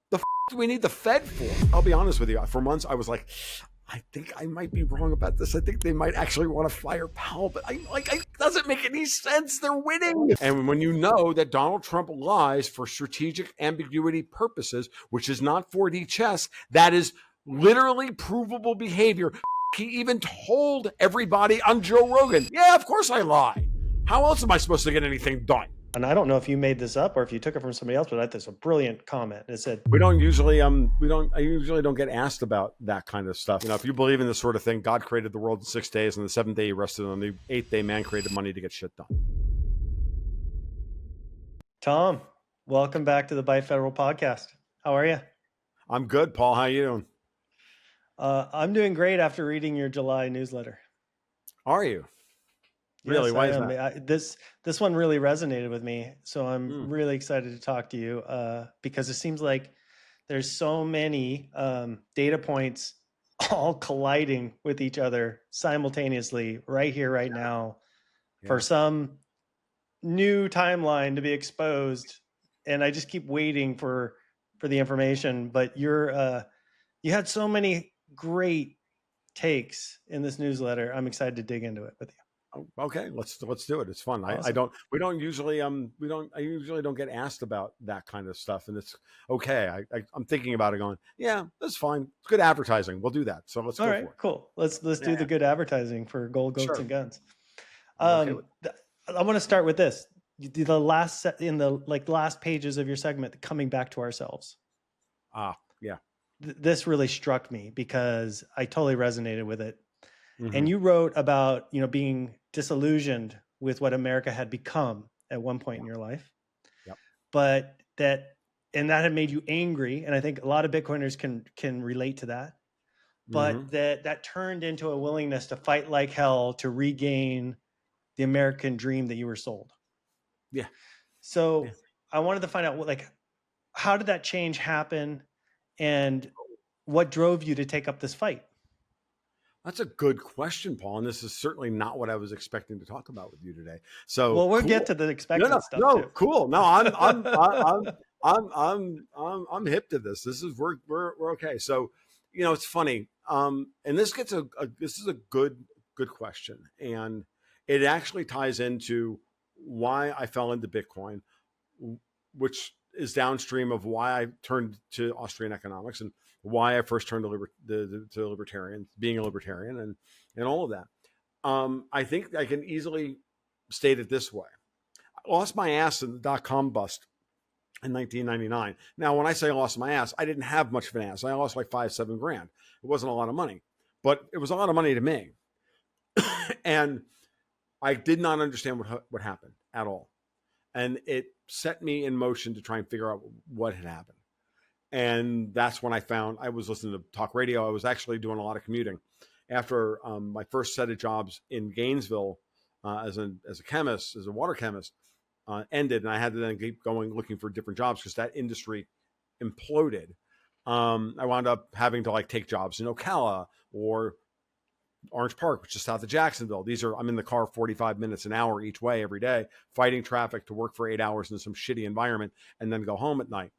The do we need the Fed for? I'll be honest with you. For months, I was like, I think I might be wrong about this. I think they might actually want to fire Powell, but it doesn't make any sense. They're winning. And when you know that Donald Trump lies for strategic ambiguity purposes, which is not 4D chess, that is literally provable behavior. He even told everybody on Joe Rogan, yeah, of course I lie. How else am I supposed to get anything done? And I don't know if you made this up or if you took it from somebody else, but I thought it's a brilliant comment. It said, I usually don't get asked about that kind of stuff. If you believe in this sort of thing, God created the world in 6 days, and the 7th day he rested. On the 8th day, man created money to get shit done. Tom, welcome back to the Byte Federal Podcast. How are you? I'm good, Paul. How you doing? I'm doing great after reading your July newsletter. Are you? Really? Yes, why I is am. that? This one really resonated with me, so I'm really excited to talk to you because it seems like there's so many data points all colliding with each other simultaneously right here, right now, for some new timeline to be exposed, and I just keep waiting for the information. But you had so many great takes in this newsletter. I'm excited to dig into it with you. Okay, let's do it. It's fun. Awesome. I usually don't get asked about that kind of stuff, and it's okay. I'm thinking about it, going, yeah, that's fine. It's good advertising. We'll do that. So let's go for it. Cool. Let's do the good advertising for gold, goats, and guns. Okay. I want to start with this. The last pages of your segment, coming back to ourselves. Yeah. This really struck me because I totally resonated with it. And you wrote about, being disillusioned with what America had become at one point in your life, but that had made you angry. And I think a lot of Bitcoiners can relate to that, but that turned into a willingness to fight like hell to regain the American dream that you were sold. Yeah. So I wanted to find out how did that change happen and what drove you to take up this fight? That's a good question, Paul, and this is certainly not what I was expecting to talk about with you today. So, well, we'll get to the expected stuff too. Cool. No, I'm hip to this. This is we're okay. So, it's funny. And this gets this is a good question, and it actually ties into why I fell into Bitcoin, which is downstream of why I turned to Austrian economics and why I first turned to libertarian, being a libertarian, and all of that. I think I can easily state it this way. I lost my ass in the .com bust in 1999. Now, when I say I lost my ass, I didn't have much of an ass. I lost like $5-7 grand. It wasn't a lot of money, but it was a lot of money to me. And I did not understand what happened at all. And it set me in motion to try and figure out what had happened. And that's when I was listening to talk radio. I was actually doing a lot of commuting. After my first set of jobs in Gainesville as a chemist, as a water chemist, ended, and I had to then keep going looking for different jobs because that industry imploded. I wound up having to take jobs in Ocala or Orange Park, which is south of Jacksonville. I'm in the car 45 minutes an hour each way every day, fighting traffic to work for 8 hours in some shitty environment and then go home at night.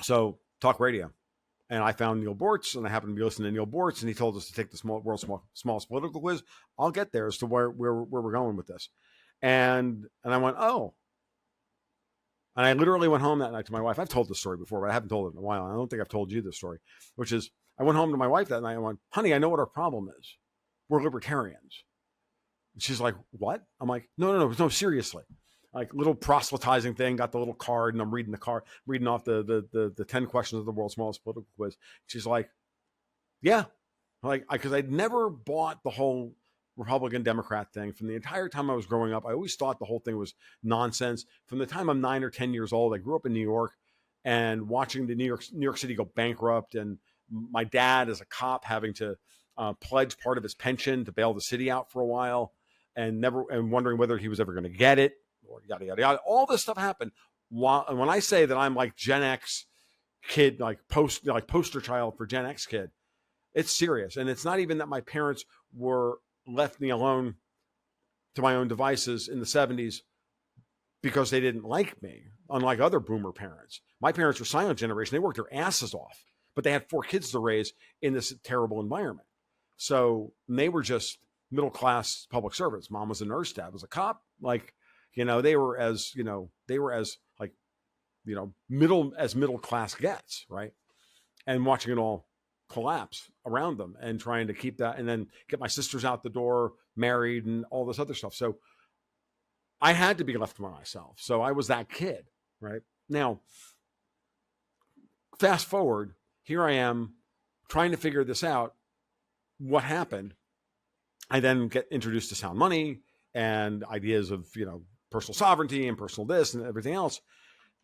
So talk radio. And I found Neil Bortz, and I happened to be listening to Neil Bortz, and he told us to take the world's smallest political quiz. I'll get there as to where we're going with this. And I went, oh. And I literally went home that night to my wife. I've told this story before, but I haven't told it in a while. I don't think I've told you this story, which is I went home to my wife that night and I went, honey, I know what our problem is. We're libertarians. And she's like, what? I'm like, no, seriously. Like little proselytizing thing, got the little card, and I'm reading off the 10 questions of the world's smallest political quiz. She's like, yeah. Because I'd never bought the whole Republican Democrat thing. From the entire time I was growing up, I always thought the whole thing was nonsense. From the time I'm 9 or 10 years old, I grew up in New York and watching the New York City go bankrupt, and my dad as a cop having to pledge part of his pension to bail the city out for a while, and wondering whether he was ever going to get it, or yada yada yada. All this stuff happened. And when I say that I'm like Gen X kid, like poster child for Gen X kid, it's serious. And it's not even that my parents were left me alone to my own devices in the 70s because they didn't like me, unlike other boomer parents. My parents were silent generation. They worked their asses off, but they had 4 kids to raise in this terrible environment. So they were just middle class public servants. Mom was a nurse, dad was a cop. Like, they were as, like, middle class gets, right? And watching it all collapse around them and trying to keep that, and then get my sisters out the door, married, and all this other stuff. So I had to be left by myself. So I was that kid, right? Now, fast forward, here I am trying to figure this out. What happened? I then get introduced to sound money and ideas of, personal sovereignty and personal this and everything else.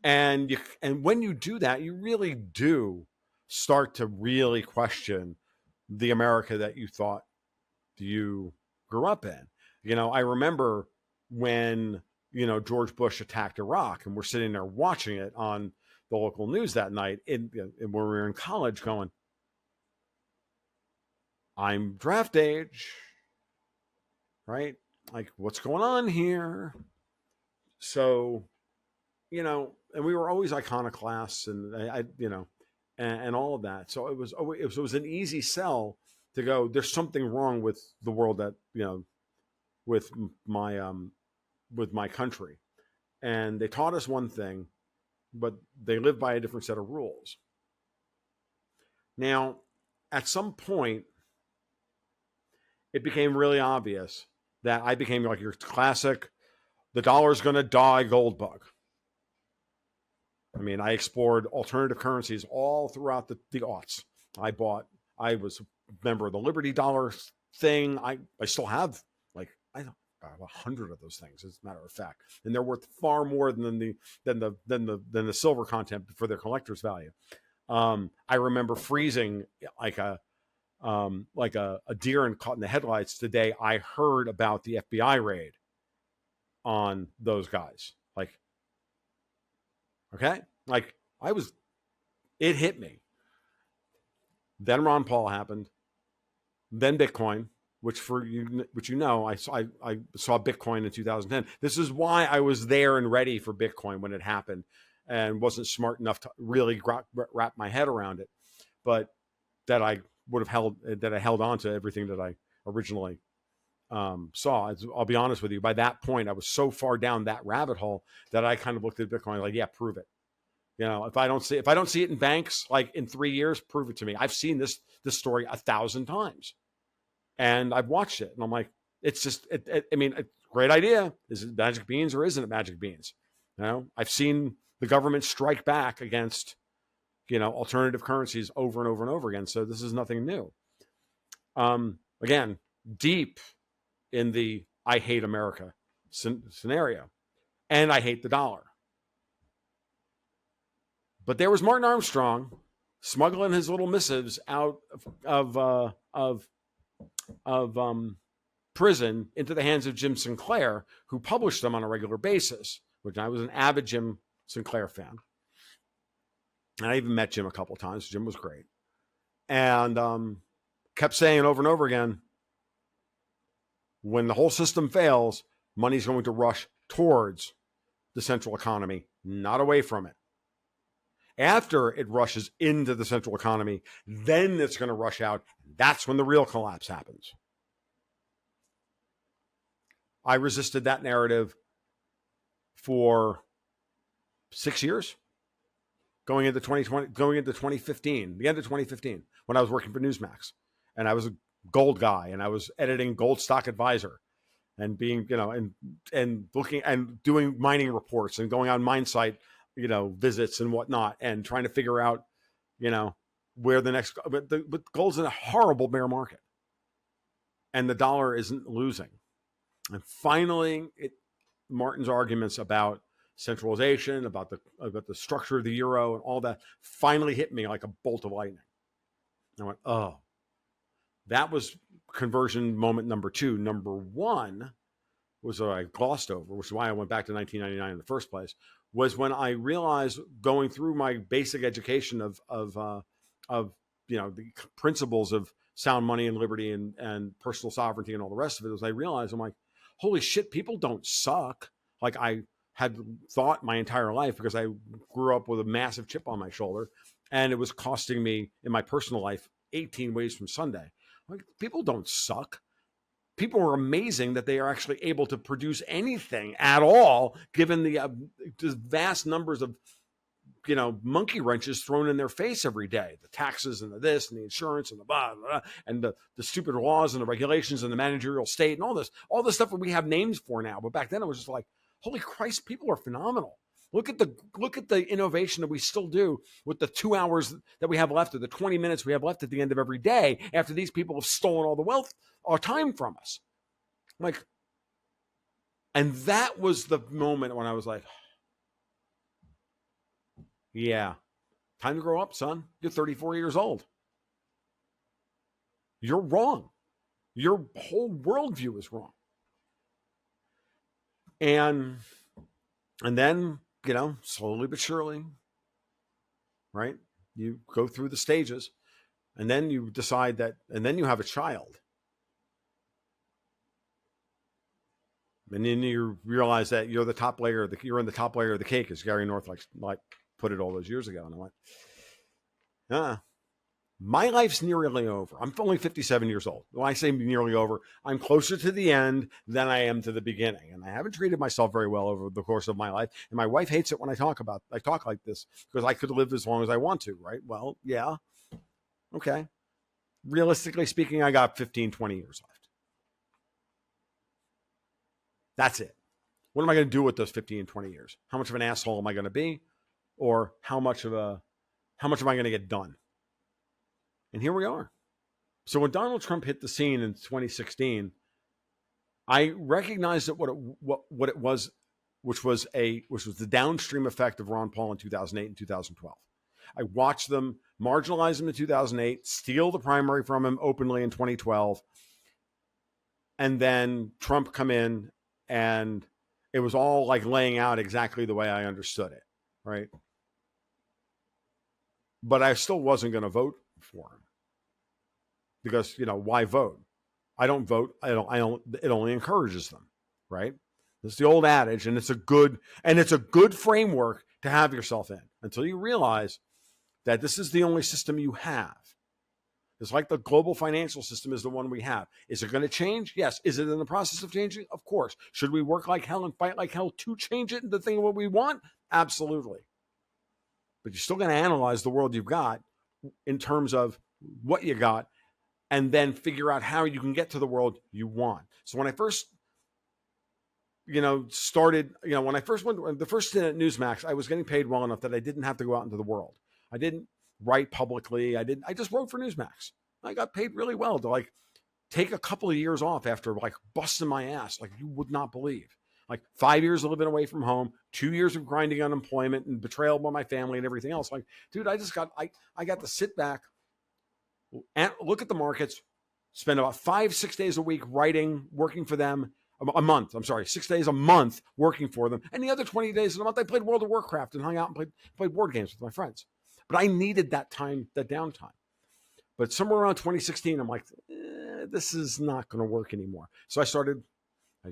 And when you do that, you really do start to really question the America that you thought you grew up in. I remember when, George Bush attacked Iraq, and we're sitting there watching it on the local news that night, and when we were in college, going, I'm draft age, right? Like, what's going on here? So, and we were always iconoclasts, and and all of that. So it was an easy sell to go, there's something wrong with the world that, with my country. And they taught us one thing, but they live by a different set of rules. Now, at some point, it became really obvious that I became like your classic, the dollar's going to die gold bug. I mean, I explored alternative currencies all throughout the aughts. I was a member of the Liberty Dollar thing. I still have like, I have 100 of those things, as a matter of fact, and they're worth far more than the silver content for their collector's value. I remember freezing like a deer and caught in the headlights the day I heard about the FBI raid on those guys. Like, okay, like it hit me. Then Ron Paul happened. Then Bitcoin, which I saw Bitcoin in 2010. This is why I was there and ready for Bitcoin when it happened, and wasn't smart enough to really wrap my head around it, but that I held on to everything that I originally saw. I'll be honest with you. By that point, I was so far down that rabbit hole that I kind of looked at Bitcoin like, yeah, prove it. If I don't see it in banks, like in 3 years, prove it to me. I've seen this story 1,000 times, and I've watched it, and I'm like, it's just, I mean, a great idea. Is it magic beans or isn't it magic beans? I've seen the government strike back against, alternative currencies over and over and over again. So this is nothing new. Again, deep in the I hate America scenario, and I hate the dollar. But there was Martin Armstrong smuggling his little missives out of prison into the hands of Jim Sinclair, who published them on a regular basis, which I was an avid Jim Sinclair fan. And I even met Jim a couple of times. Jim was great. And kept saying over and over again, when the whole system fails, money's going to rush towards the central economy, not away from it. After it rushes into the central economy, then it's going to rush out. That's when the real collapse happens. I resisted that narrative for 6 years, going into 2015, the end of 2015, when I was working for Newsmax, and I was a gold guy, and I was editing Gold Stock Advisor, and being, and looking and doing mining reports and going on mine site, visits and whatnot, and trying to figure out, where the next, but gold's in a horrible bear market, and the dollar isn't losing. And finally, Martin's arguments about centralization, about the structure of the euro and all that, finally hit me like a bolt of lightning. I went, oh, that was conversion moment number 2. Number 1 was what I glossed over, which is why I went back to 1999 in the first place, was when I realized, going through my basic education of the principles of sound money and liberty and personal sovereignty and all the rest of it, was I realized, I'm like, holy shit, people don't suck. Like, I had thought my entire life, because I grew up with a massive chip on my shoulder, and it was costing me in my personal life 18 ways from Sunday. Like, people don't suck. People are amazing that they are actually able to produce anything at all, given the vast numbers of monkey wrenches thrown in their face every day. The taxes and the this and the insurance and the blah, blah, blah, and the stupid laws and the regulations and the managerial state and all this stuff that we have names for now. But back then it was just like, holy Christ, people are phenomenal. Look at the innovation that we still do with the 2 hours that we have left, or the 20 minutes we have left at the end of every day, after these people have stolen all the wealth, our time from us. Like, and that was the moment when I was like, yeah, time to grow up, son. You're 34 years old. You're wrong. Your whole worldview is wrong. And then, slowly but surely, right? You go through the stages, and then you decide that, and then you have a child. And then you realize that you're the top layer you're in the top layer of the cake, as Gary North like put it all those years ago. And I went, my life's nearly over. I'm only 57 years old. When I say nearly over, I'm closer to the end than I am to the beginning. And I haven't treated myself very well over the course of my life. And my wife hates it when I talk like this, because I could live as long as I want to, right? Well, yeah. Okay. Realistically speaking, I got 15, 20 years left. That's it. What am I going to do with those 15, 20 years? How much of an asshole am I going to be? Or how much am I going to get done? And here we are. So when Donald Trump hit the scene in 2016, I recognized that what it was, which was the downstream effect of Ron Paul in 2008 and 2012. I watched them marginalize him in 2008, steal the primary from him openly in 2012, and then Trump come in, and it was all like laying out exactly the way I understood it, right? But I still wasn't going to vote for him, because why vote? I don't vote. I don't. It only encourages them, right? It's the old adage, and it's a good framework to have yourself in, until you realize that this is the only system you have. It's like the global financial system is the one we have. Is it going to change? Yes. Is it in the process of changing? Of course. Should we work like hell and fight like hell to change it into the thing what we want? Absolutely. But you're still going to analyze the world you've got in terms of what you got, and then figure out how you can get to the world you want. So when I first, started, when I first went, the first stint at Newsmax, I was getting paid well enough that I didn't have to go out into the world. I didn't write publicly. I just wrote for Newsmax. I got paid really well to take a couple of years off after busting my ass like you would not believe. 5 years of living away from home, 2 years of grinding unemployment and betrayal by my family and everything else. Dude, I got to sit back and look at the markets, spend about 5-6 days a week writing, working for them. A month, 6 days a month working for them. And the other 20 days of the month, I played World of Warcraft and hung out and played board games with my friends. But I needed that time, that downtime. But somewhere around 2016, I'm like, this is not going to work anymore. So I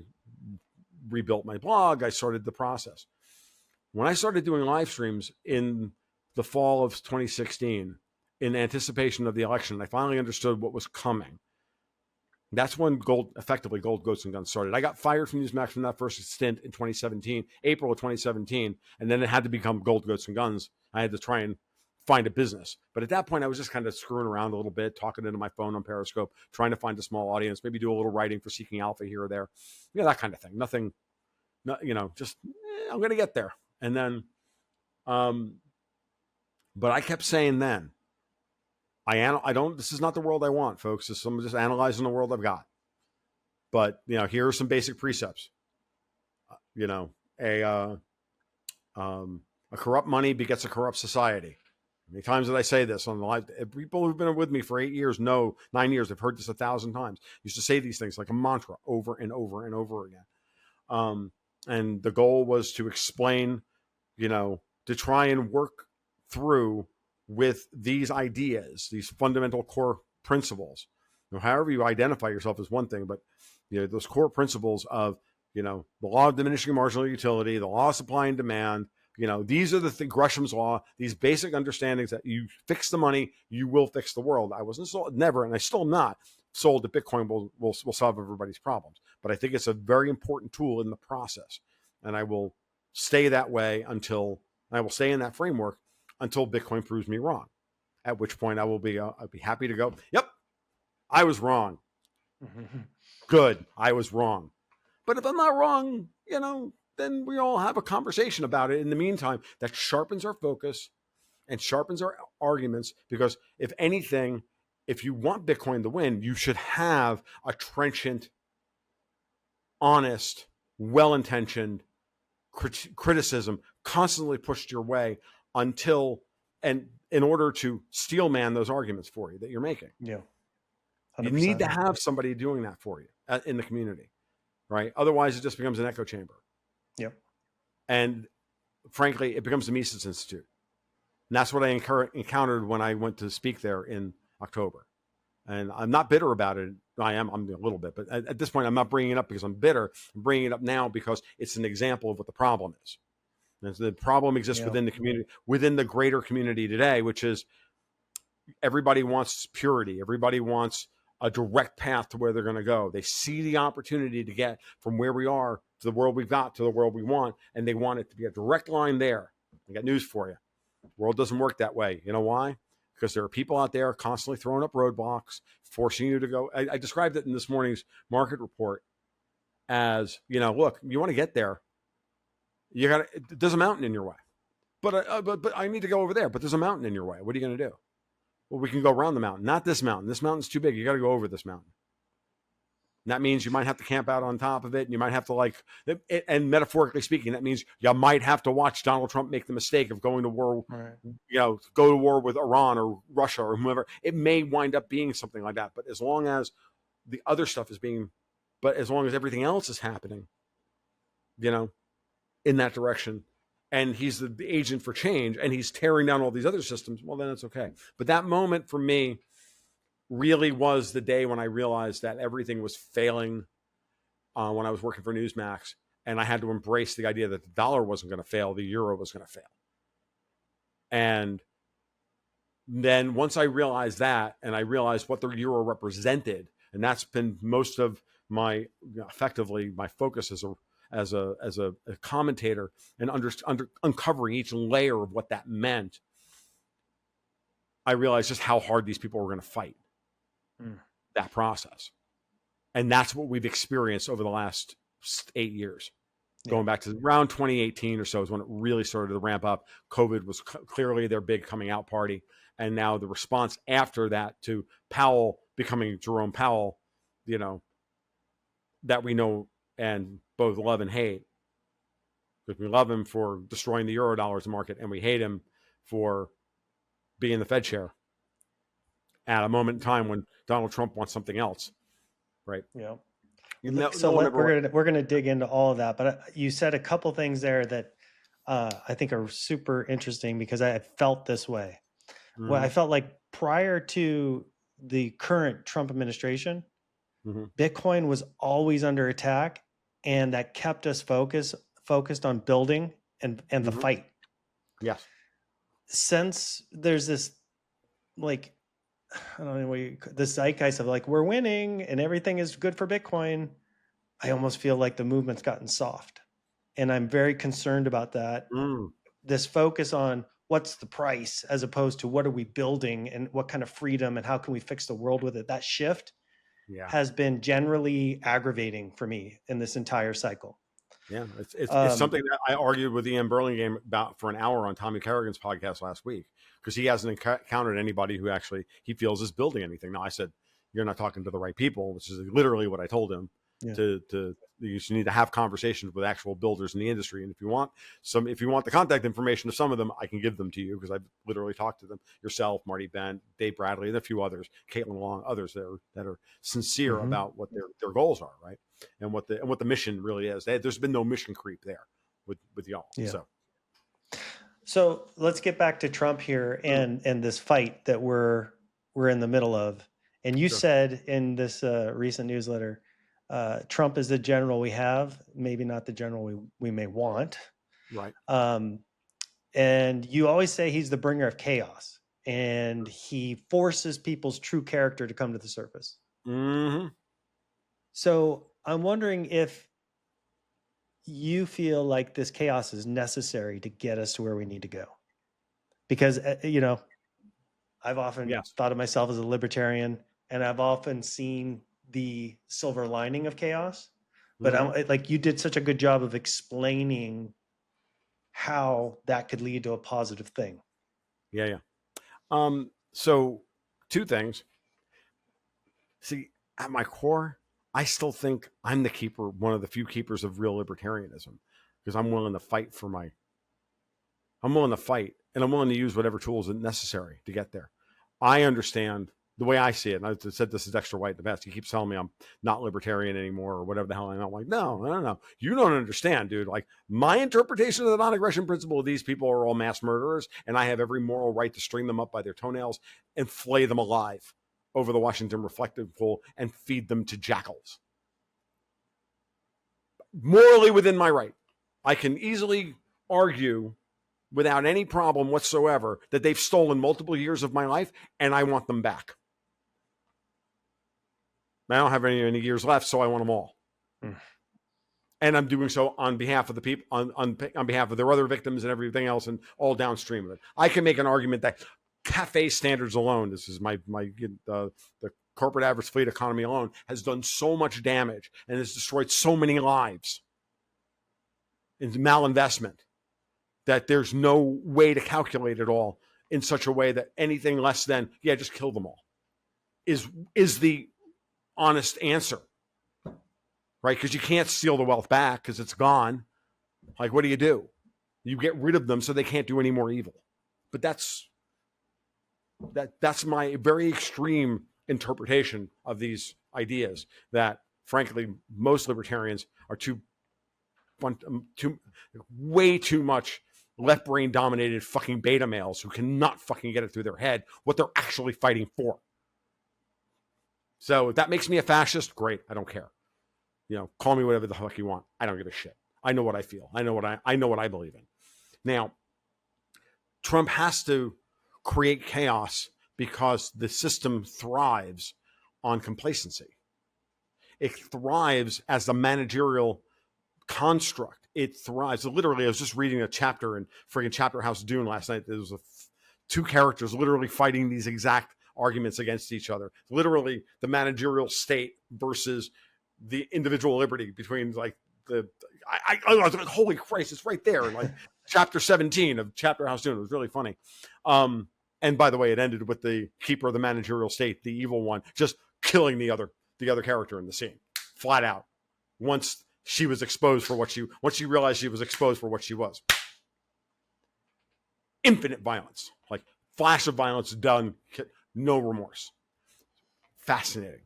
rebuilt my blog. I started the process. When I started doing live streams in the fall of 2016, in anticipation of the election, I finally understood what was coming. That's when Gold, Ghosts and Guns started. I got fired from Newsmax from that first stint in 2017, April of 2017, and then it had to become Gold, Ghosts and Guns. I had to try and find a business. But at that point, I was just kind of screwing around a little bit, talking into my phone on Periscope, trying to find a small audience, maybe do a little writing for Seeking Alpha here or there. That kind of thing. Nothing, just, I'm going to get there. And then, but I kept saying then, this is not the world I want, folks. I'm just analyzing the world I've got. But, here are some basic precepts. A corrupt money begets a corrupt society. How many times did I say this on the live? People who've been with me for 9 years, have heard this 1,000 times. I used to say these things like a mantra over and over and over again. And the goal was to explain, to try and work through with these ideas, these fundamental core principles. However you identify yourself is one thing, but those core principles of, the law of diminishing marginal utility, the law of supply and demand. These are the Gresham's law, these basic understandings that you fix the money, you will fix the world. I wasn't sold, never, and I still am not sold that Bitcoin will solve everybody's problems. But I think it's a very important tool in the process. And I will stay that way I will stay in that framework until Bitcoin proves me wrong. At which point I'll be happy to go, yep, I was wrong. Good, I was wrong. But if I'm not wrong, then we all have a conversation about it in the meantime that sharpens our focus and sharpens our arguments. Because if anything, if you want Bitcoin to win, you should have a trenchant, honest, well-intentioned criticism constantly pushed your way and in order to steel man those arguments for you that you're making. Yeah. 100%. You need to have somebody doing that for you in the community, right? Otherwise, it just becomes an echo chamber. Yep. And frankly, it becomes the Mises Institute. And that's what I encountered when I went to speak there in October. And I'm not bitter about it. I'm a little bit, but at this point, I'm not bringing it up because I'm bitter. I'm bringing it up now because it's an example of what the problem is. And the problem exists within the community, within the greater community today, which is everybody wants purity. Everybody wants a direct path to where they're going to go. They see the opportunity to get from where we are to the world we've got to the world we want, and they want it to be a direct line there. I got news for you. The world doesn't work that way. You know why? Because there are people out there constantly throwing up roadblocks, forcing you to go. I described it in this morning's market report as, look, you want to get there. There's a mountain in your way, but I need to go over there. But there's a mountain in your way. What are you going to do? Well, we can go around the mountain, not this mountain. This mountain's too big. You got to go over this mountain. And that means you might have to camp out on top of it. And you might have to and metaphorically speaking, that means you might have to watch Donald Trump make the mistake of going to war, go to war with Iran or Russia or whoever. It may wind up being something like that. But as long as the other stuff as long as everything else is happening, in that direction, and he's the agent for change and he's tearing down all these other systems, well, then it's okay. But that moment for me really was the day when I realized that everything was failing when I was working for Newsmax, and I had to embrace the idea that the dollar wasn't going to fail, the euro was going to fail. And then once I realized that, and I realized what the euro represented, and that's been most of my, effectively my focus as a commentator, and uncovering each layer of what that meant, I realized just how hard these people were going to fight that process. And that's what we've experienced over the last 8 years. Going back to around 2018 or so is when it really started to ramp up. COVID was clearly their big coming out party. And now the response after that to Powell becoming Jerome Powell, that we know and both love and hate. Because we love him for destroying the euro dollars market, and we hate him for being the Fed chair at a moment in time when Donald Trump wants something else, right? Yeah. We're gonna dig into all of that, but you said a couple things there that I think are super interesting because I felt this way. Mm-hmm. Well, I felt like prior to the current Trump administration, Bitcoin was always under attack, and that kept us focused on building and the fight. Yes. Since there's this, like, I don't know, this zeitgeist of like, we're winning and everything is good for Bitcoin, I almost feel like the movement's gotten soft. And I'm very concerned about that. This focus on what's the price as opposed to what are we building and what kind of freedom and how can we fix the world with it. That shift has been generally aggravating for me in this entire cycle. Yeah, it's something that I argued with Ian Burlingame about for an hour on Tommy Kerrigan's podcast last week, because he hasn't encountered anybody who actually he feels is building anything. Now, I said, you're not talking to the right people, which is literally what I told him. You need to have conversations with actual builders in the industry. And if you want the contact information of some of them, I can give them to you, because I've literally talked to them. Yourself, Marty Bent, Dave Bradley, and a few others, Caitlin Long, others that are sincere about what their goals are, right? And what the mission really is. There's been no mission creep there with y'all. Yeah. So let's get back to Trump here and this fight that we're in the middle of. And you said in this recent newsletter Trump is the general we have, maybe not the general we may want. Right. And you always say he's the bringer of chaos, and he forces people's true character to come to the surface. Mm-hmm. So I'm wondering if you feel like this chaos is necessary to get us to where we need to go. Because, I've often thought of myself as a libertarian, and I've often seen the silver lining of chaos. But like, you did such a good job of explaining how that could lead to a positive thing. Yeah. So 2 things. See, at my core, I still think I'm the keeper, one of the few keepers of real libertarianism, because I'm willing to fight and I'm willing to use whatever tools are necessary to get there. I understand the way I see it. And I said this is Dexter White the best. He keeps telling me I'm not libertarian anymore or whatever the hell I'm like, no. You don't understand, dude. Like, my interpretation of the non-aggression principle of these people are all mass murderers, and I have every moral right to string them up by their toenails and flay them alive over the Washington Reflective Pool and feed them to jackals. Morally within my right. I can easily argue without any problem whatsoever that they've stolen multiple years of my life, and I want them back. I don't have any years left, so I want them all. And I'm doing so on behalf of the people, on behalf of their other victims and everything else, and all downstream of it. I can make an argument that cafe standards alone, this is the corporate average fleet economy alone, has done so much damage and has destroyed so many lives in malinvestment that there's no way to calculate it all in such a way that anything less than, just kill them all is the honest answer, right? Because you can't steal the wealth back because it's gone. Like, what do? You get rid of them so they can't do any more evil. But that's my very extreme interpretation of these ideas that, frankly, most libertarians are way too much left brain dominated fucking beta males who cannot fucking get it through their head what they're actually fighting for. So if that makes me a fascist, great. I don't care. Call me whatever the fuck you want. I don't give a shit. I know what I feel. I know what I believe in. Now, Trump has to create chaos because the system thrives on complacency. It thrives as a managerial construct. It thrives. Literally, I was just reading a chapter in friggin' Chapter House Dune last night. There was 2 characters literally fighting these exact arguments against each other. Literally, the managerial state versus the individual liberty between, like, I was like, holy Christ, it's right there. Like, chapter 17 of Chapter House Dune. It was really funny. And by the way, it ended with the keeper of the managerial state, the evil one, just killing the other character in the scene, flat out. Once she was exposed for once she realized she was exposed for what she was. Infinite violence, like flash of violence done, no remorse. Fascinating.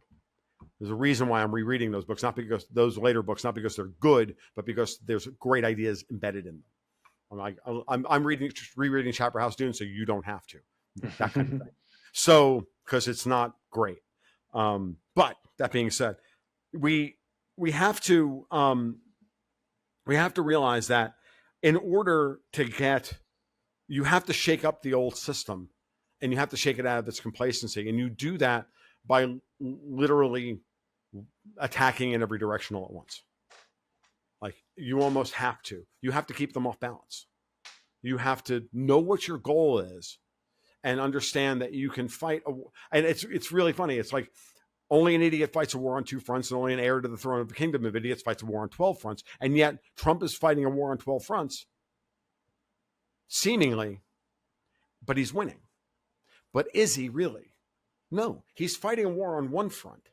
There's a reason why I'm rereading those books, not because those later books, not because they're good, but because there's great ideas embedded in them. I'm rereading Chapter House Dune, so you don't have to. That kind of thing. So, because it's not great. But that being said, we have to realize that in order to you have to shake up the old system, and you have to shake it out of its complacency, and you do that by literally attacking in every direction all at once. Like, you almost have to. You have to keep them off balance. You have to know what your goal is and understand that you can fight. And it's really funny. It's like, only an idiot fights a war on 2 fronts, and only an heir to the throne of the kingdom of idiots fights a war on 12 fronts. And yet Trump is fighting a war on 12 fronts, seemingly, but he's winning. But is he really? No, he's fighting a war on 1 front.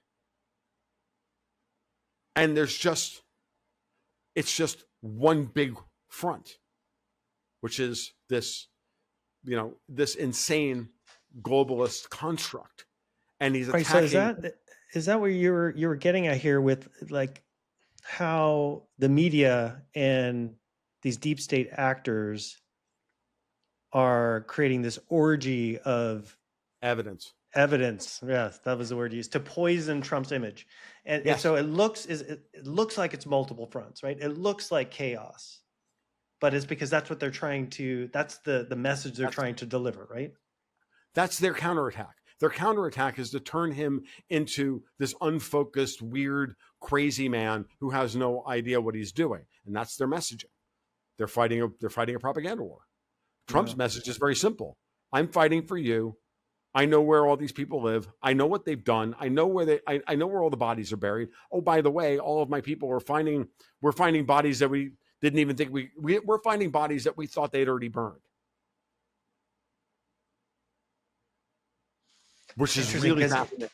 And it's just one big front, which is this insane globalist construct. And he's attacking. So is that what you were getting at here with, like, how the media and these deep state actors are creating this orgy of Evidence. Evidence. Yes, that was the word used, to poison Trump's image. And Yes. so it looks like it's multiple fronts, right? It looks like chaos, but it's because that's what they're trying to, that's the message they're That's trying to deliver, right? That's their counterattack. Their counterattack is to turn him into this unfocused, weird, crazy man who has no idea what he's doing. And that's their messaging. They're fighting a propaganda war. Yeah. Trump's message is very simple. I'm fighting for you. I know where all these people live. I know what they've done. I know I know where all the bodies are buried. Oh, by the way, all of my people we're finding bodies that we didn't even think we're finding bodies that we thought they'd already burned. Which is Interesting, really because fascinating.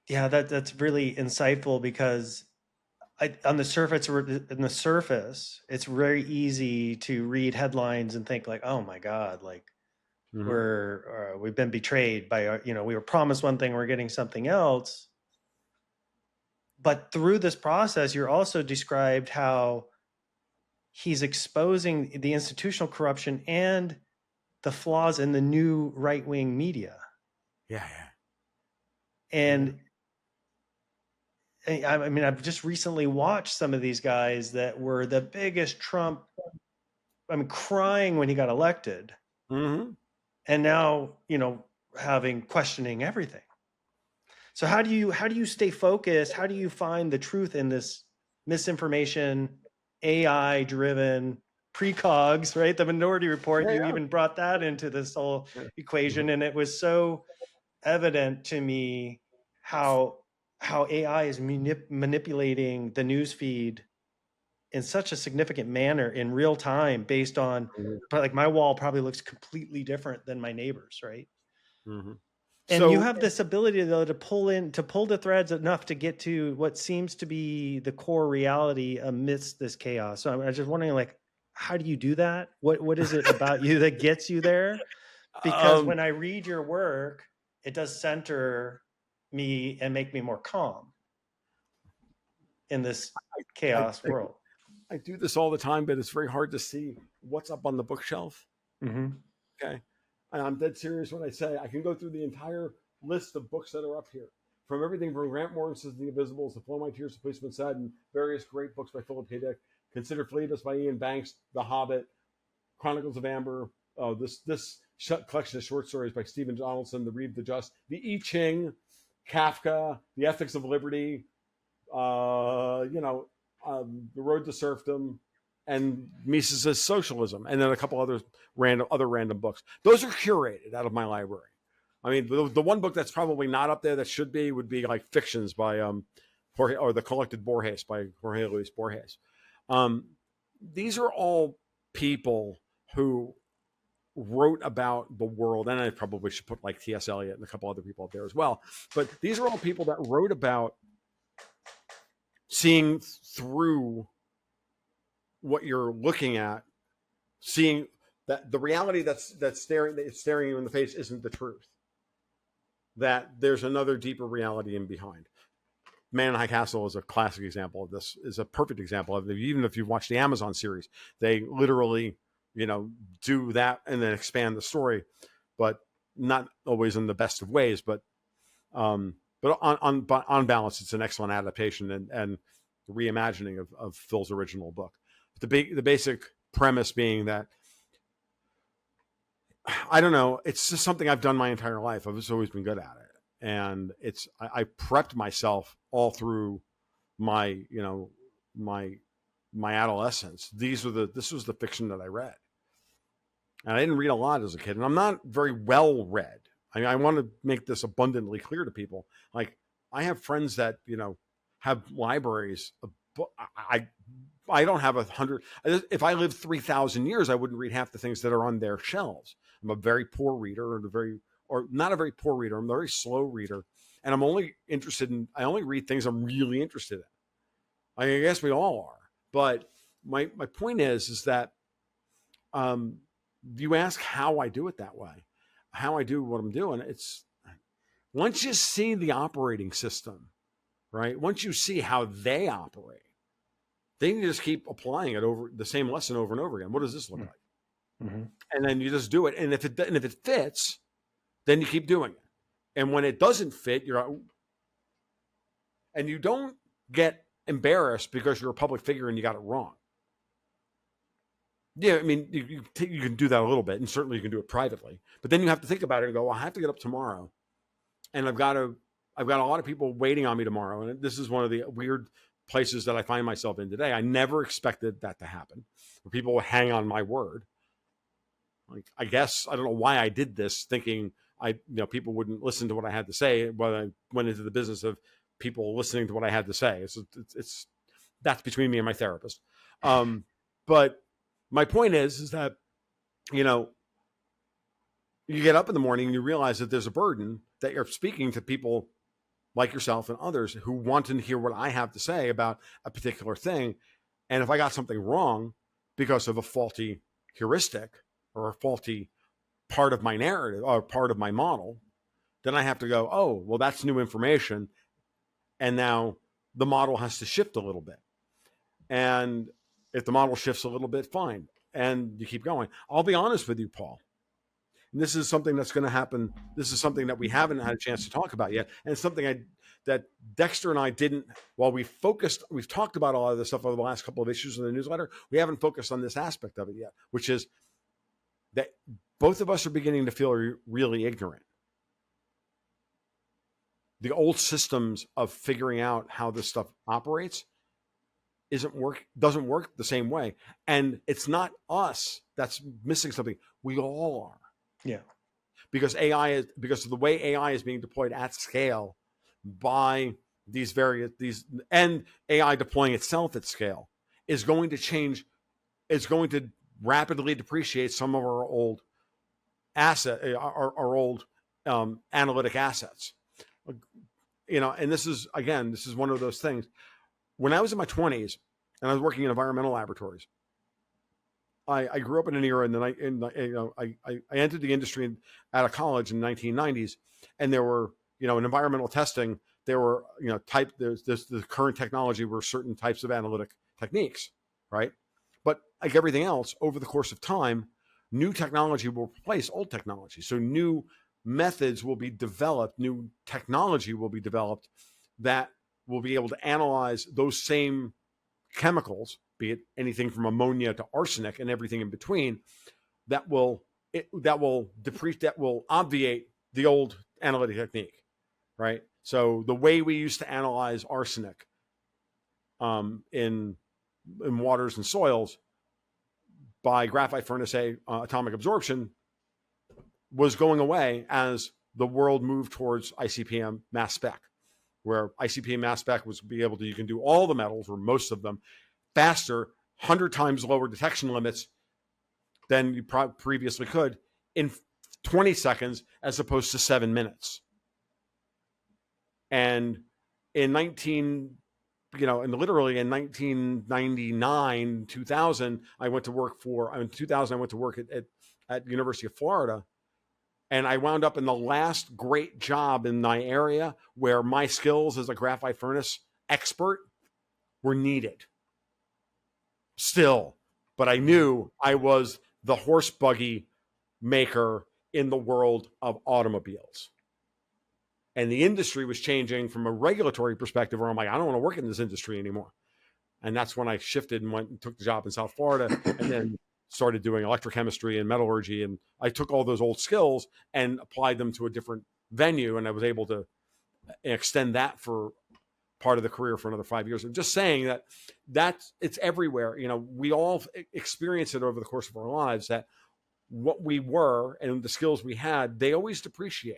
yeah, that's really insightful, because on the surface, it's very easy to read headlines and think like, oh my God, like we've been betrayed by our, we were promised one thing, we're getting something else. But through this process, you're also described how he's exposing the institutional corruption and the flaws in the new right-wing media. Yeah. And I mean, I've just recently watched some of these guys that were the biggest Trump, I mean, crying when he got elected. Mm-hmm. And now, questioning everything. So how do you stay focused? How do you find the truth in this misinformation, AI driven precogs, right? The Minority Report, you even brought that into this whole equation. And it was so evident to me how AI is manipulating the news feed in such a significant manner in real time, based on, but like my wall probably looks completely different than my neighbor's, right? Mm-hmm. And you So have this ability, though, to pull the threads enough to get to what seems to be the core reality amidst this chaos. So I'm just wondering, like, how do you do that? What is it about you that gets you there? Because when I read your work, it does center me and make me more calm in this chaos world. I do this all the time, but it's very hard to see what's up on the bookshelf. Mm-hmm. Okay. And I'm dead serious when I say I can go through the entire list of books that are up here. From everything from Grant Morrison's The Invisibles, The Flow My Tears, The Policeman Said, and various great books by Philip K. Dick. Consider Phoebus by Ian Banks, The Hobbit, Chronicles of Amber, this collection of short stories by Stephen Donaldson, The Reeve the Just, The I Ching, Kafka, The Ethics of Liberty, The Road to Serfdom, and Mises' Socialism, and then a couple other random books. Those are curated out of my library. I mean, the one book that's probably not up there that should be would be like Fictions by Jorge, or The Collected Borges by Jorge Luis Borges. These are all people who wrote about the world, and I probably should put like T.S. Eliot and a couple other people up there as well. But these are all people that wrote about seeing through what you're looking at, seeing that the reality that's staring you in the face isn't the truth. That there's another deeper reality in behind. Man in High Castle is a classic example of this. Is a perfect example of it. Even if you've watched the Amazon series, they literally, do that and then expand the story, but not always in the best of ways. But on balance, it's an excellent adaptation and reimagining of Phil's original book. The basic premise being that, I don't know, it's just something I've done my entire life. I've just always been good at it, and I prepped myself all through my my adolescence. This was the fiction that I read, and I didn't read a lot as a kid, and I'm not very well read. I mean, I want to make this abundantly clear to people. Like, I have friends that have libraries. I don't have 100. If I lived 3,000 years, I wouldn't read half the things that are on their shelves. I'm a very poor reader, or not a very poor reader. I'm a very slow reader, and I'm only I only read things I'm really interested in. I guess we all are, but my point is that you ask how I do it that way, how I do what I'm doing. It's once you see the operating system, right? Once you see how they operate, then you just keep applying it over the same lesson over and over again. What does this look like? Mm-hmm. And then you just do it. And if it fits, then you keep doing it. And when it doesn't fit, and you don't get embarrassed because you're a public figure and you got it wrong. Yeah, I mean, you can do that a little bit, and certainly you can do it privately. But then you have to think about it and go, well, I have to get up tomorrow, and I've got a lot of people waiting on me tomorrow. And this is one of the weird places that I find myself in today. I never expected that to happen, where people will hang on my word. Like, I guess I don't know why I did this, thinking people wouldn't listen to what I had to say when I went into the business of people listening to what I had to say. It's that's between me and my therapist. But my point is that, you get up in the morning and you realize that there's a burden that you're speaking to people like yourself and others who want to hear what I have to say about a particular thing. And if I got something wrong because of a faulty heuristic or a faulty part of my narrative or part of my model, then I have to go, oh, well, that's new information. And now the model has to shift a little bit. And if the model shifts a little bit, fine. And you keep going. I'll be honest with you, Paul. And this is something that's going to happen. This is something that we haven't had a chance to talk about yet. And it's something that Dexter and I didn't, while we've talked about a lot of this stuff over the last couple of issues in the newsletter, we haven't focused on this aspect of it yet, which is that both of us are beginning to feel really ignorant. The old systems of figuring out how this stuff operates doesn't work the same way. And it's not us that's missing something. We all are. Yeah. Because of the way AI is being deployed at scale by these and AI deploying itself at scale is going to change. It's going to rapidly depreciate some of our old analytic assets. And this is one of those things. When I was in my 20s and I was working in environmental laboratories, I grew up in an era I entered the industry out of college in the 1990s, and there were, in environmental testing, there were, there's the current technology were certain types of analytic techniques, right? But like everything else, over the course of time, new technology will replace old technology. So new methods will be developed, new technology will be developed that will be able to analyze those same chemicals, be it anything from ammonia to arsenic and everything in between, that will obviate the old analytic technique, right? So the way we used to analyze arsenic in waters and soils by graphite furnace atomic absorption was going away as the world moved towards ICP-M mass spec, where ICP-M mass spec you can do all the metals or most of them faster, 100 times lower detection limits than you previously could in 20 seconds as opposed to 7 minutes. And in 1999, 2000, I went to work at the University of Florida. And I wound up in the last great job in my area where my skills as a graphite furnace expert were needed still. But I knew I was the horse buggy maker in the world of automobiles. And the industry was changing from a regulatory perspective where I'm like, I don't want to work in this industry anymore. And that's when I shifted and went and took the job in South Florida and then started doing electrochemistry and metallurgy. And I took all those old skills and applied them to a different venue. And I was able to extend that for part of the career for another 5 years. I'm just saying that it's everywhere. We all experience it over the course of our lives, that what we were and the skills we had, they always depreciate.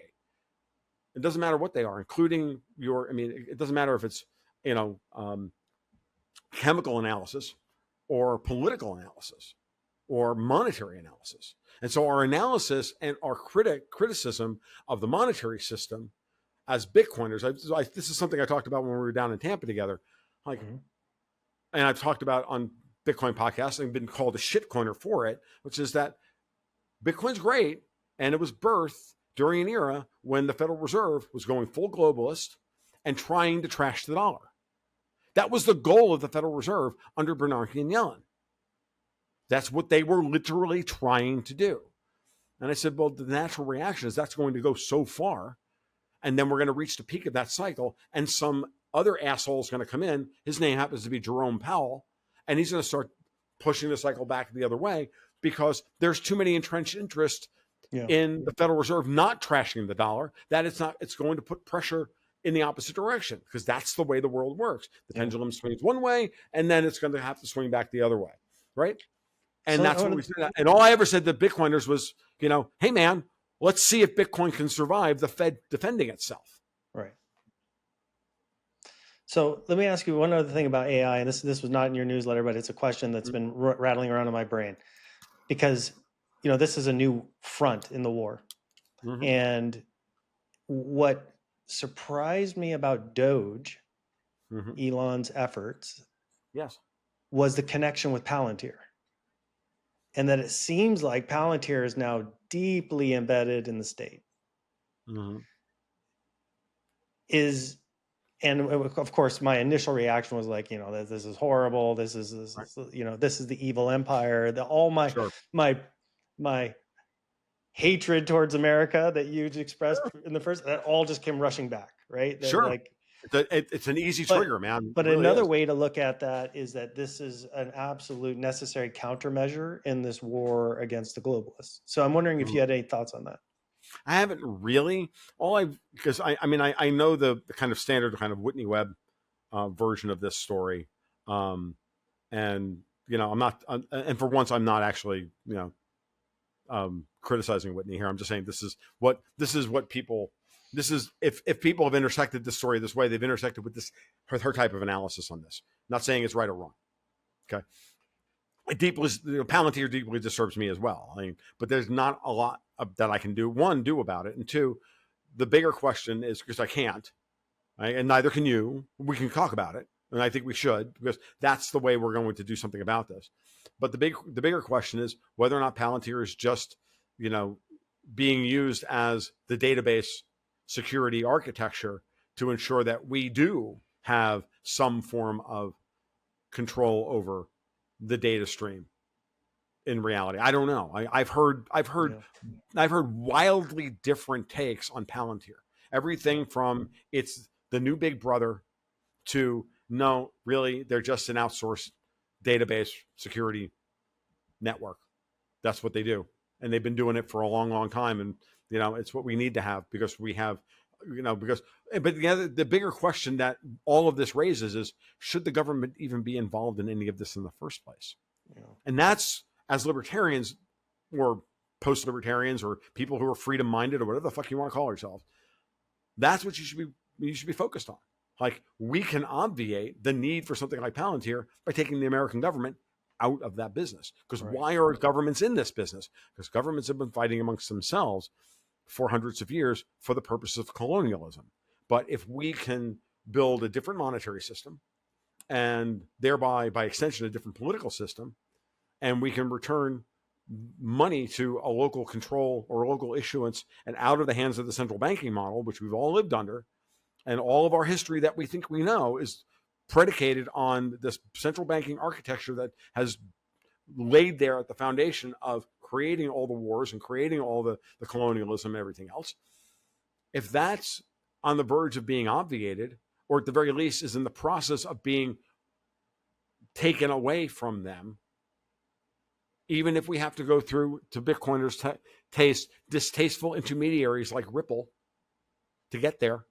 It doesn't matter what they are, including it doesn't matter if it's, chemical analysis or political analysis or monetary analysis. And so our analysis and our criticism of the monetary system as Bitcoiners, this is something I talked about when we were down in Tampa together. And I've talked about on Bitcoin podcasts and been called a shitcoiner for it, which is that Bitcoin's great. And it was birthed during an era when the Federal Reserve was going full globalist and trying to trash the dollar. That was the goal of the Federal Reserve under Bernanke and Yellen. That's what they were literally trying to do. And I said, well, the natural reaction is that's going to go so far, and then we're going to reach the peak of that cycle, and some other asshole is going to come in. His name happens to be Jerome Powell, and he's going to start pushing the cycle back the other way because there's too many entrenched interests in the Federal Reserve not trashing the dollar, that it's going to put pressure in the opposite direction because that's the way the world works. The pendulum swings one way, and then it's going to have to swing back the other way, right? And so that's what we said. And all I ever said to Bitcoiners was, hey, man, let's see if Bitcoin can survive the Fed defending itself. Right. So let me ask you one other thing about AI, and this was not in your newsletter, but it's a question that's been rattling around in my brain because, this is a new front in the war. Mm-hmm. And what surprised me about Doge, Elon's efforts, was the connection with Palantir. And that it seems like Palantir is now deeply embedded in the state. And of course, my initial reaction was like, this is horrible. This is the evil empire. My hatred towards America that you expressed in the first, that all just came rushing back, right? It's an easy trigger, man. But really another way to look at that is that this is an absolute necessary countermeasure in this war against the globalists. So I'm wondering if you had any thoughts on that. I haven't really. Because I know the kind of standard kind of Whitney Webb version of this story, and I'm not. And for once, I'm not actually criticizing Whitney here. I'm just saying this is what people. This is if people have intersected this story this way, they've intersected with her type of analysis on this. Not saying it's right or wrong. Okay. Palantir deeply disturbs me as well. But there's not a lot that I can do about it, and two, the bigger question is because I can't, right? And neither can you. We can talk about it, and I think we should because that's the way we're going to do something about this. But the bigger question is whether or not Palantir is just being used as the database security architecture to ensure that we do have some form of control over the data stream in reality. I don't know. I've heard wildly different takes on Palantir. Everything from it's the new big brother to no, really, they're just an outsourced database security network. That's what they do. And they've been doing it for a long, long time. And, it's what we need to have because we have, but the bigger question that all of this raises is, should the government even be involved in any of this in the first place? Yeah. And that's, as libertarians or post-libertarians or people who are freedom-minded or whatever the fuck you want to call yourselves, that's what you should be focused on. Like, we can obviate the need for something like Palantir by taking the American government out of that business. Because why are governments in this business? Because governments have been fighting amongst themselves for hundreds of years for the purpose of colonialism. But if we can build a different monetary system and thereby, by extension, a different political system, and we can return money to a local control or local issuance and out of the hands of the central banking model, which we've all lived under, and all of our history that we think we know is predicated on this central banking architecture that has laid there at the foundation of creating all the wars and creating all the colonialism and everything else. If that's on the verge of being obviated, or at the very least is in the process of being taken away from them, even if we have to go through, to Bitcoiners' taste, distasteful intermediaries like Ripple to get there,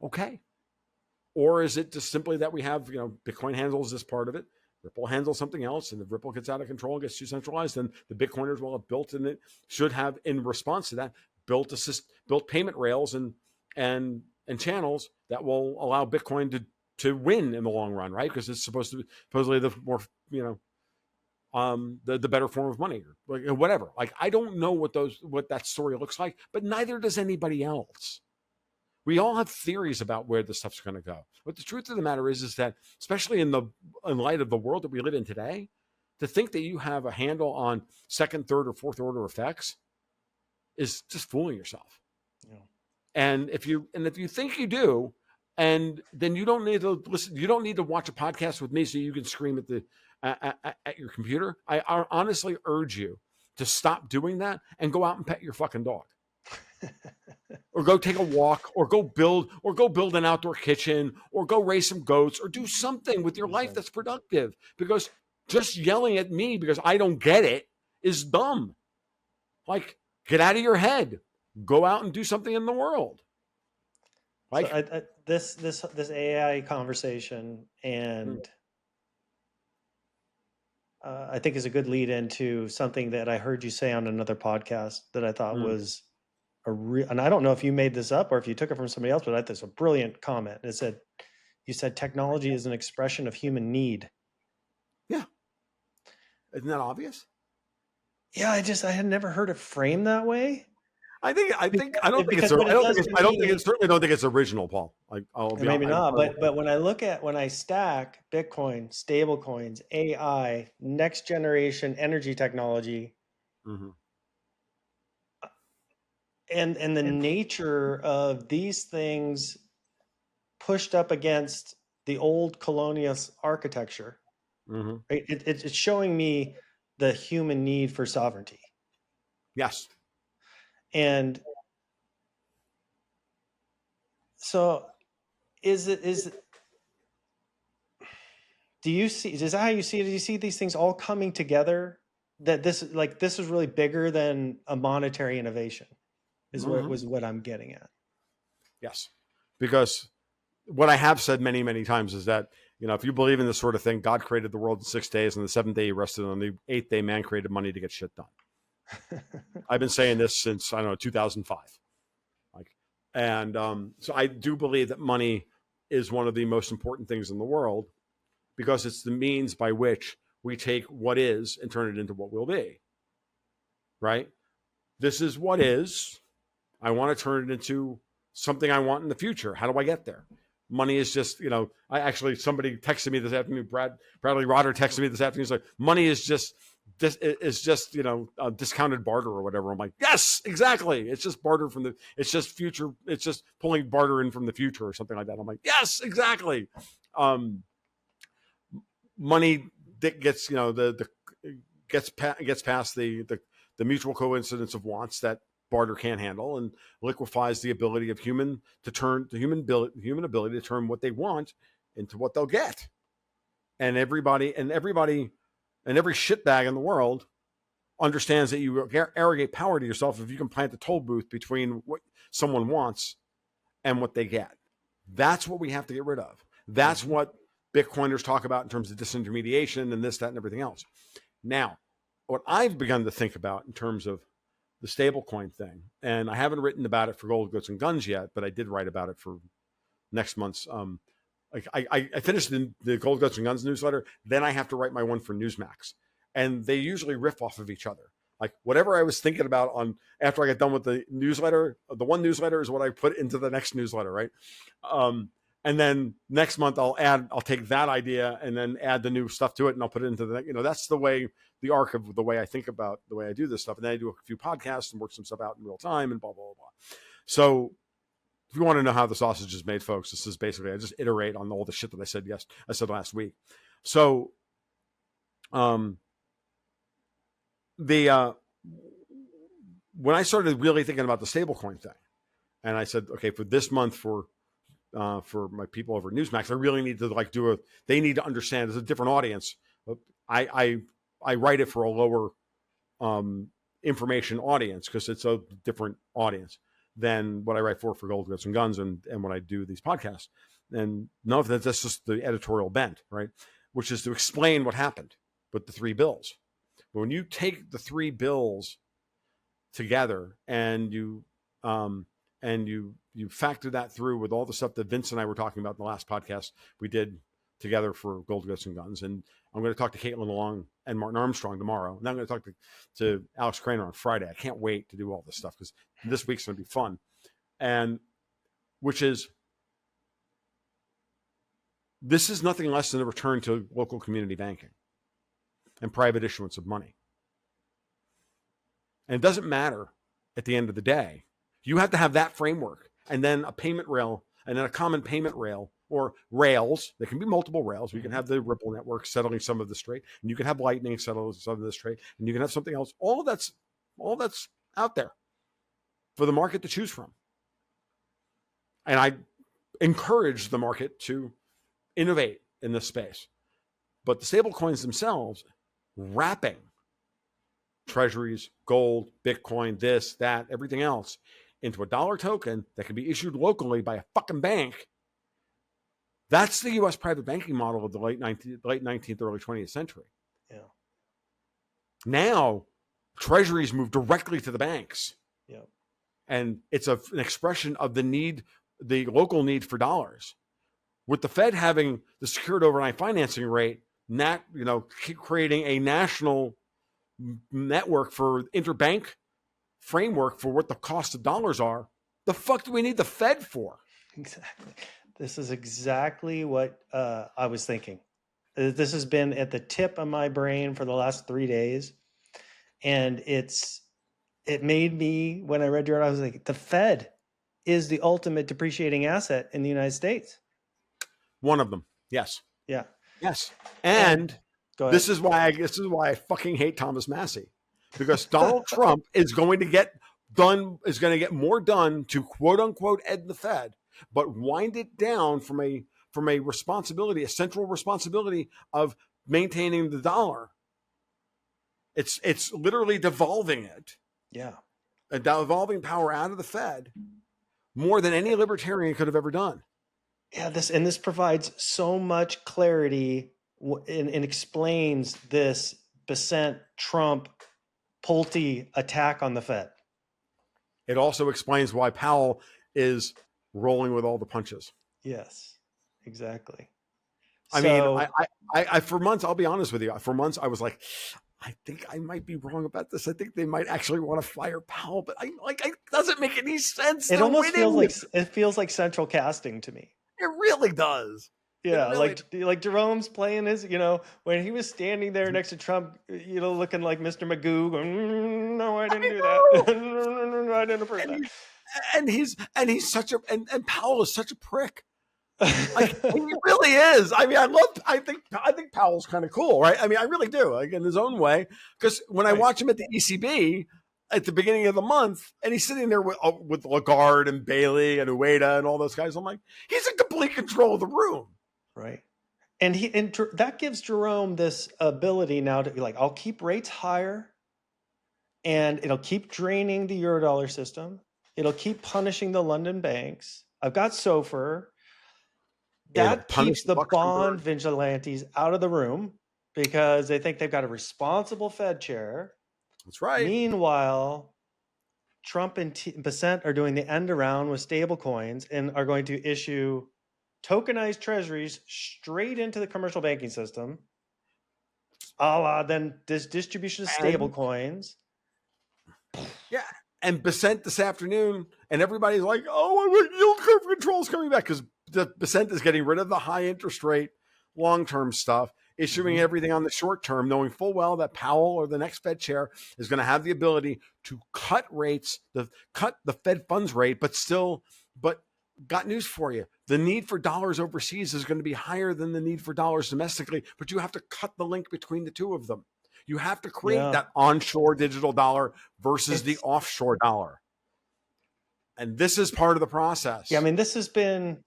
okay. Or is it just simply that we have, Bitcoin handles this part of it, Ripple handles something else, and if Ripple gets out of control and gets too centralized, then the Bitcoiners will have built in it, should have, in response to that, built payment rails and channels that will allow Bitcoin to win in the long run, right? Because it's supposedly the more, the better form of money, or whatever. Like, I don't know what that story looks like, but neither does anybody else. We all have theories about where this stuff's going to go. But the truth of the matter is that, especially in light of the world that we live in today, to think that you have a handle on second, third, or fourth order effects is just fooling yourself. Yeah. And if you think you do, and then you don't need to listen, you don't need to watch a podcast with me so you can scream at your computer. I honestly urge you to stop doing that and go out and pet your fucking dog. Or go take a walk, or go build an outdoor kitchen, or go raise some goats, or do something with your life that's productive. Because just yelling at me because I don't get it is dumb. Like, get out of your head. Go out and do something in the world. Like, so this AI conversation, and I think is a good lead into something that I heard you say on another podcast that I thought was and I don't know if you made this up or if you took it from somebody else, but I thought it's a brilliant comment. It said, you said technology is an expression of human need. Yeah. Isn't that obvious? Yeah, I had never heard it framed that way. I don't think it's original, Paul. Like, maybe not, but when I stack Bitcoin, stablecoins, AI, next generation energy technology, and the nature of these things pushed up against the old colonialist architecture, right? It's showing me the human need for sovereignty. Yes. And so is do you see, is that how you see it? Do you see these things all coming together? That this is really bigger than a monetary innovation is what I'm getting at. Yes. Because what I have said many, many times is that, if you believe in this sort of thing, God created the world in 6 days, and the 7th day he rested. On the 8th day, man created money to get shit done. I've been saying this since, 2005. So I do believe that money is one of the most important things in the world, because it's the means by which we take what is and turn it into what will be. Right? This is what is. I want to turn it into something I want in the future. How do I get there? Money is just, somebody texted me this afternoon. Bradley Rodder texted me this afternoon. He's like, money is just discounted barter or whatever. I'm like, yes, exactly. It's just barter it's just future. It's just pulling barter in from the future or something like that. I'm like, yes, exactly. Money that gets, gets past the mutual coincidence of wants that barter can't handle, and liquefies the ability of human ability to turn what they want into what they'll get. And every shitbag in the world understands that you arrogate power to yourself if you can plant the toll booth between what someone wants and what they get. That's what we have to get rid of. That's what Bitcoiners talk about in terms of disintermediation and this, that, and everything else. Now, what I've begun to think about in terms of the stablecoin thing, and I haven't written about it for Gold, Goats, and Guns yet, but I did write about it for next month's. I finished the Gold, Goats, and Guns newsletter. Then I have to write my one for Newsmax, and they usually riff off of each other. Like, whatever I was thinking about after I get done with the newsletter, the one newsletter is what I put into the next newsletter, right? And then next month I'll take that idea and then add the new stuff to it, and I'll put it into that's the arc of the way I think about the way I do this stuff. And then I do a few podcasts and work some stuff out in real time and blah, blah, blah, blah. So if you want to know how the sausage is made, folks, this is basically, I just iterate on all the shit that I said last week. So, when I started really thinking about the stablecoin thing, and I said, okay, for this month, for my people over at Newsmax, I really need to they need to understand it's a different audience. I write it for a lower information audience because it's a different audience than what I write for Gold, Goats, and Guns and when I do these podcasts. And no, that's just the editorial bent, right? Which is to explain what happened with the 3 bills. But when you take the 3 bills together and you factor that through with all the stuff that Vince and I were talking about in the last podcast we did together for Gold, Goats, and Guns. And I'm going to talk to Caitlin Long and Martin Armstrong tomorrow. And I'm going to talk to Alex Craner on Friday. I can't wait to do all this stuff because this week's going to be fun. And this is nothing less than a return to local community banking and private issuance of money. And it doesn't matter at the end of the day. You have to have that framework and then a payment rail and then a common payment rail or rails. There can be multiple rails. We can have the Ripple network settling some of this trade, and you can have Lightning settle some of this trade, and you can have something else. All that's out there for the market to choose from. And I encourage the market to innovate in this space. But the stable coins themselves, wrapping treasuries, gold, Bitcoin, this, that, everything else into a dollar token that can be issued locally by a fucking bank. That's the U.S. private banking model of the late 19th, early 20th century. Yeah. Now, treasuries move directly to the banks. Yeah. And it's an expression of the local need for dollars. With the Fed having the secured overnight financing rate, creating a national network for interbank framework for what the cost of dollars are, the fuck do we need the Fed for? Exactly. This is exactly what I was thinking. This has been at the tip of my brain for the last 3 days. And it made me, when I read your article, I was like, the Fed is the ultimate depreciating asset in the United States. One of them. Yes. Yeah. Yes. And this is why I fucking hate Thomas Massey, because Donald Trump is going to get more done to quote unquote end the Fed, but wind it down from a responsibility, a central responsibility of maintaining the dollar. It's literally devolving it. Yeah. A devolving power out of the Fed more than any libertarian could have ever done. Yeah, this provides so much clarity and explains this Besant Trump Pulte attack on the Fed. It also explains why Powell is rolling with all the punches. Yes, exactly. I mean, I for months, I'll be honest with you, for months I was like, I think I might be wrong about this. I think they might actually want to fire Powell, but it doesn't make any sense. It almost feels like central casting to me. It really does. Yeah, really like Jerome's playing his, when he was standing there next to Trump, looking like Mr. Magoo, going, no, I didn't do that. No, I didn't approve that. And he's such a and Powell is such a prick. Like he really is. I mean, I think Powell's kind of cool, right? I mean, I really do, like in his own way. Because when I watch him at the ECB at the beginning of the month, and he's sitting there with Lagarde and Bailey and Ueda and all those guys, I'm like, he's in complete control of the room, right? And that gives Jerome this ability now to be like, I'll keep rates higher, and it'll keep draining the Eurodollar system. It'll keep punishing the London banks. I've got SOFR. That keeps the bond vigilantes out of the room because they think they've got a responsible Fed chair. That's right. Meanwhile, Trump and Besant are doing the end around with stable coins and are going to issue tokenized treasuries straight into the commercial banking system, a la then this distribution of stable coins. Yeah. And Besant this afternoon, and everybody's like, oh, yield curve control is coming back, because the Besant is getting rid of the high interest rate, long-term stuff, issuing everything on the short term, knowing full well that Powell or the next Fed chair is going to have the ability to cut rates, cut the Fed funds rate, but got news for you. The need for dollars overseas is going to be higher than the need for dollars domestically, but you have to cut the link between the two of them. You have to create that onshore digital dollar versus the offshore dollar. And this is part of the process. Yeah, I mean, this has been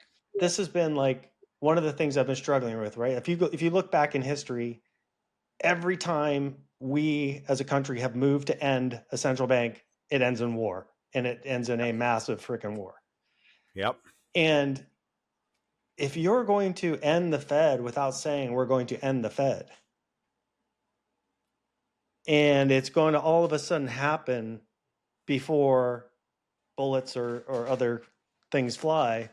like one of the things I've been struggling with, right? If you look back in history, every time we as a country have moved to end a central bank, it ends in war, and it ends in a massive freaking war. Yep. And if you're going to end the Fed without saying we're going to end the Fed, and it's going to all of a sudden happen before bullets or other things fly,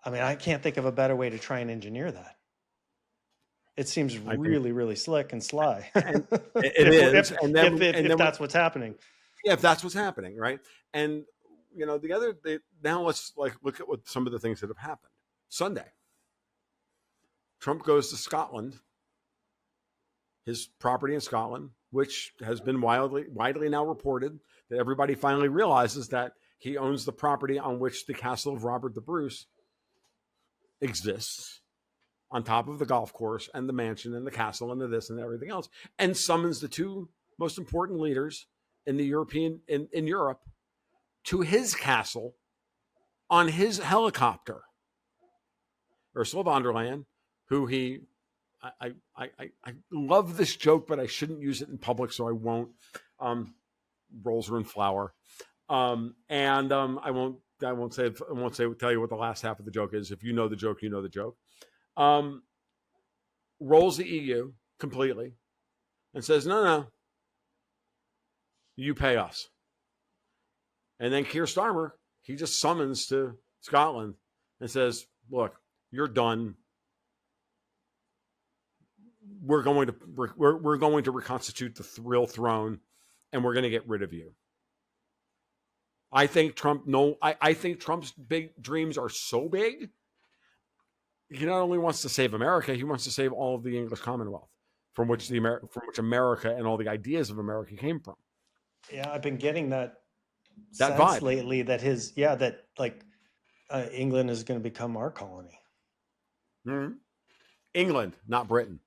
I mean, I can't think of a better way to try and engineer that. It seems really, really slick and sly. If that's what's happening. Yeah, if that's what's happening, right? And now let's look at what some of the things that have happened. Sunday, Trump goes to Scotland, his property in Scotland, which has been widely now reported that everybody finally realizes that he owns the property on which the castle of Robert the Bruce exists on top of the golf course and the mansion and the castle and the this and everything else, and summons the two most important leaders in the in Europe to his castle on his helicopter. Ursula von der Leyen, who I love this joke, but I shouldn't use it in public, so I won't. Rolls her in flour, and I won't tell you what the last half of the joke is. If you know the joke, you know the joke. Rolls the EU completely and says, no, you pay us. And then Keir Starmer, he just summons to Scotland and says, look, you're done. We're going to reconstitute the real throne, and we're going to get rid of you. I think I think Trump's big dreams are so big. He not only wants to save America, he wants to save all of the English Commonwealth, from which America and all the ideas of America came from. Yeah, I've been getting that sense vibe lately that England is going to become our colony. Mm-hmm. England, not Britain.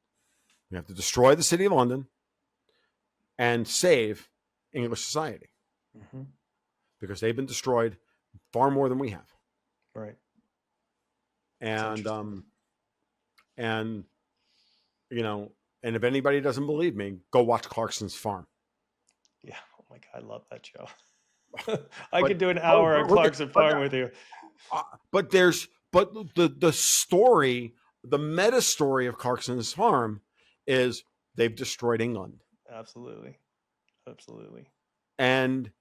We have to destroy the city of London and save English society, because they've been destroyed far more than we have. Right. And and if anybody doesn't believe me, go watch Clarkson's Farm. Yeah. Oh my God, I love that show. I could do an hour on Clarkson Farm with you. But the story, the meta story of Clarkson's Farm is they've destroyed England. Absolutely. And,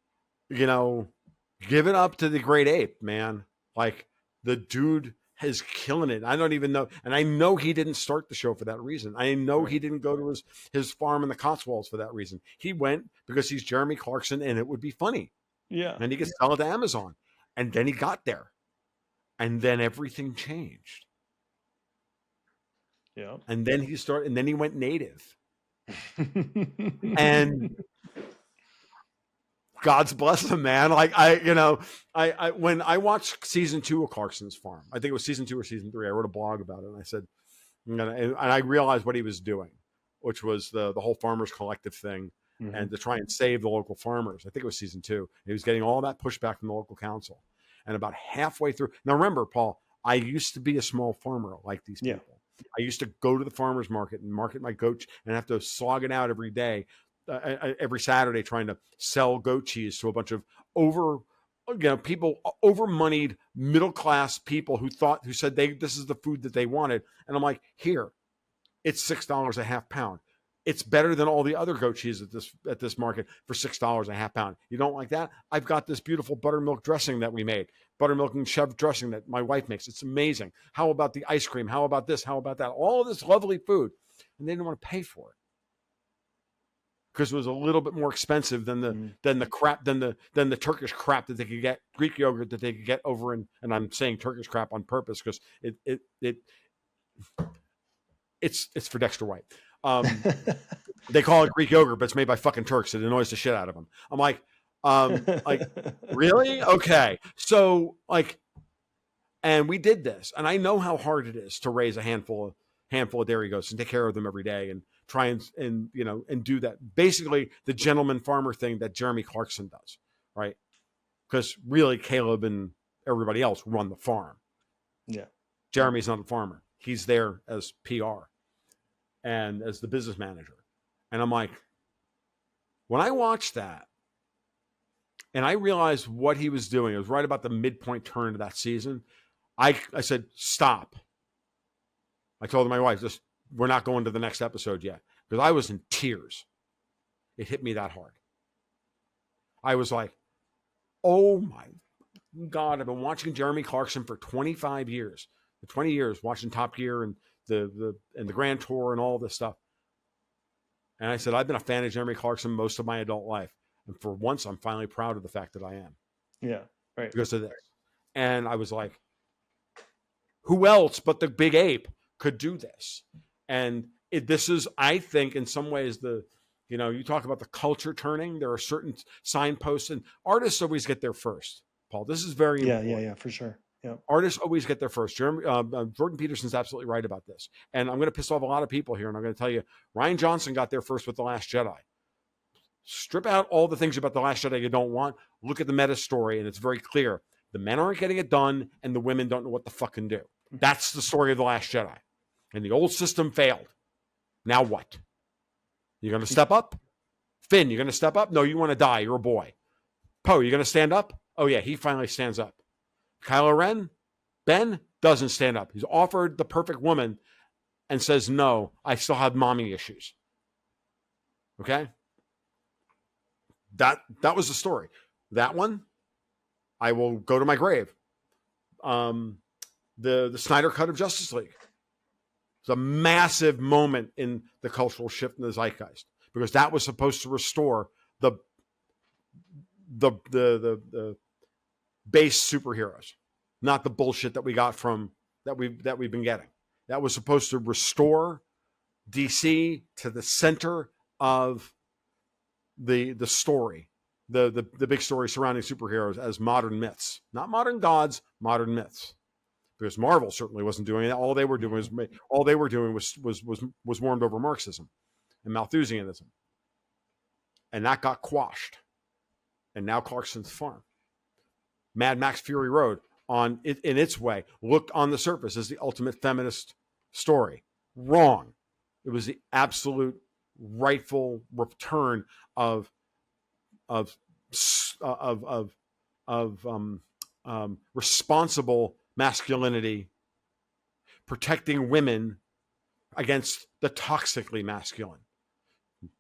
give it up to the great ape, man. Like, the dude is killing it. I don't even know. And I know he didn't start the show for that reason. I know he didn't go to his farm in the Cotswolds for that reason. He went because he's Jeremy Clarkson and it would be funny. Yeah. And he could sell it to Amazon. And then he got there. And then everything changed. Yeah. And then he went native. And God's bless him, man. Like I when I watched season 2 of Clarkson's Farm, I think it was season 2 or season 3. I wrote a blog about it, and I said, and I realized what he was doing, which was the whole farmers collective thing, and to try and save the local farmers. I think it was season 2. He was getting all that pushback from the local council, and about halfway through. Now remember, Paul, I used to be a small farmer like these people. Yeah. I used to go to the farmer's market and market my goat and have to slog it out every day. Every Saturday, trying to sell goat cheese to a bunch of over-moneyed middle-class people who said this is the food that they wanted. And I'm like, here, it's $6 a half pound. It's better than all the other goat cheese at this market for $6 a half pound. You don't like that? I've got this beautiful buttermilk dressing that we made, buttermilk and chèvre dressing that my wife makes. It's amazing. How about the ice cream? How about this? How about that? All of this lovely food, and they didn't want to pay for it, because it was a little bit more expensive than the Turkish crap that they could get, Greek yogurt that they could get over in, and I'm saying Turkish crap on purpose because it's for Dexter White. They call it Greek yogurt, but it's made by fucking Turks. It annoys the shit out of them. I'm like really? Okay. So and we did this, and I know how hard it is to raise a handful of dairy goats and take care of them every day and try and do that. Basically the gentleman farmer thing that Jeremy Clarkson does, right? Because really Caleb and everybody else run the farm. Yeah. Jeremy's not a farmer. He's there as PR and as the business manager. And I'm like, when I watched that and I realized what he was doing, it was right about the midpoint turn of that season. I said, stop. I told my wife, we're not going to the next episode yet, because I was in tears. It hit me that hard. I was like, oh my God, I've been watching Jeremy Clarkson for 25 years, 20 years, watching Top Gear and the Grand Tour and all this stuff. And I said, I've been a fan of Jeremy Clarkson most of my adult life. And for once, I'm finally proud of the fact that I am. Yeah, right. Because of this. And I was like, who else but the big ape could do this? And this is, I think, in some ways, you talk about the culture turning. There are certain signposts, and artists always get there first, Paul. This is very important. Yeah, for sure. Yep. Artists always get there first. Jordan Peterson's absolutely right about this. And I'm going to piss off a lot of people here, and I'm going to tell you, Rian Johnson got there first with The Last Jedi. Strip out all the things about The Last Jedi you don't want. Look at the meta story, and it's very clear. The men aren't getting it done, and the women don't know what the fuck can do. That's the story of The Last Jedi. And the old system failed. Now what? You're going to step up? Finn, you're going to step up? No, you want to die. You're a boy. Poe, you're going to stand up? Oh, yeah, he finally stands up. Kylo Ren, Ben doesn't stand up. He's offered the perfect woman and says, no, I still have mommy issues. Okay? That was the story. That one, I will go to my grave. The Snyder Cut of Justice League. It's a massive moment in the cultural shift in the zeitgeist because that was supposed to restore the base superheroes, not the bullshit that we got from that we've been getting. That was supposed to restore DC to the center of the story, the big story surrounding superheroes as modern myths, not modern gods, modern myths. Because Marvel certainly wasn't doing that. All they were doing was warmed over Marxism and Malthusianism, and that got quashed. And now Clarkson's Farm, Mad Max Fury Road, in its way, looked on the surface as the ultimate feminist story. Wrong. It was the absolute rightful return of responsible masculinity, protecting women against the toxically masculine.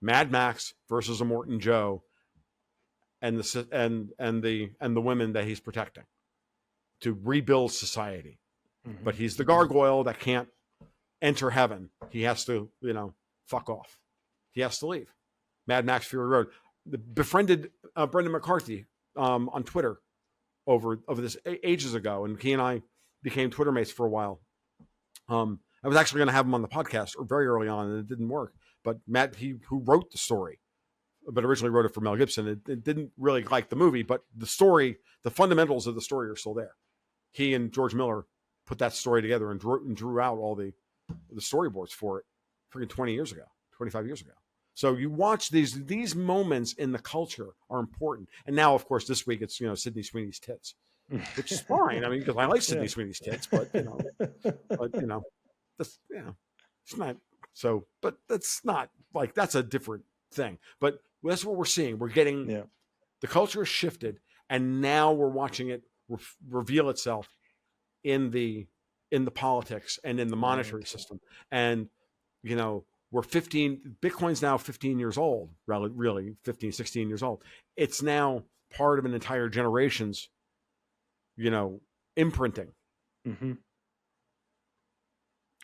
Mad Max versus Immortan Joe, and the women that he's protecting to rebuild society. Mm-hmm. But he's the gargoyle that can't enter heaven. He has to, fuck off. He has to leave. Mad Max Fury Road. Befriended Brendan McCarthy on Twitter over this ages ago, and he and I became Twitter mates for a while. I was actually going to have him on the podcast very early on, and it didn't work. But Matt, who wrote the story, but originally wrote it for Mel Gibson, it didn't really like the movie, but the story, the fundamentals of the story are still there. He and George Miller put that story together and drew out all the storyboards for it freaking 25 years ago. So you watch these moments in the culture are important. And now, of course, this week it's Sydney Sweeney's tits, which is fine. I mean, because I like Sydney Sweeney's tits, but that's it's not so. But that's not like that's a different thing. But that's what we're seeing. We're getting the culture has shifted, and now we're watching it reveal itself in the politics and in the monetary system. And we're Bitcoin's now 15 years old, really 15, 16 years old. It's now part of an entire generation's, imprinting. Mm-hmm.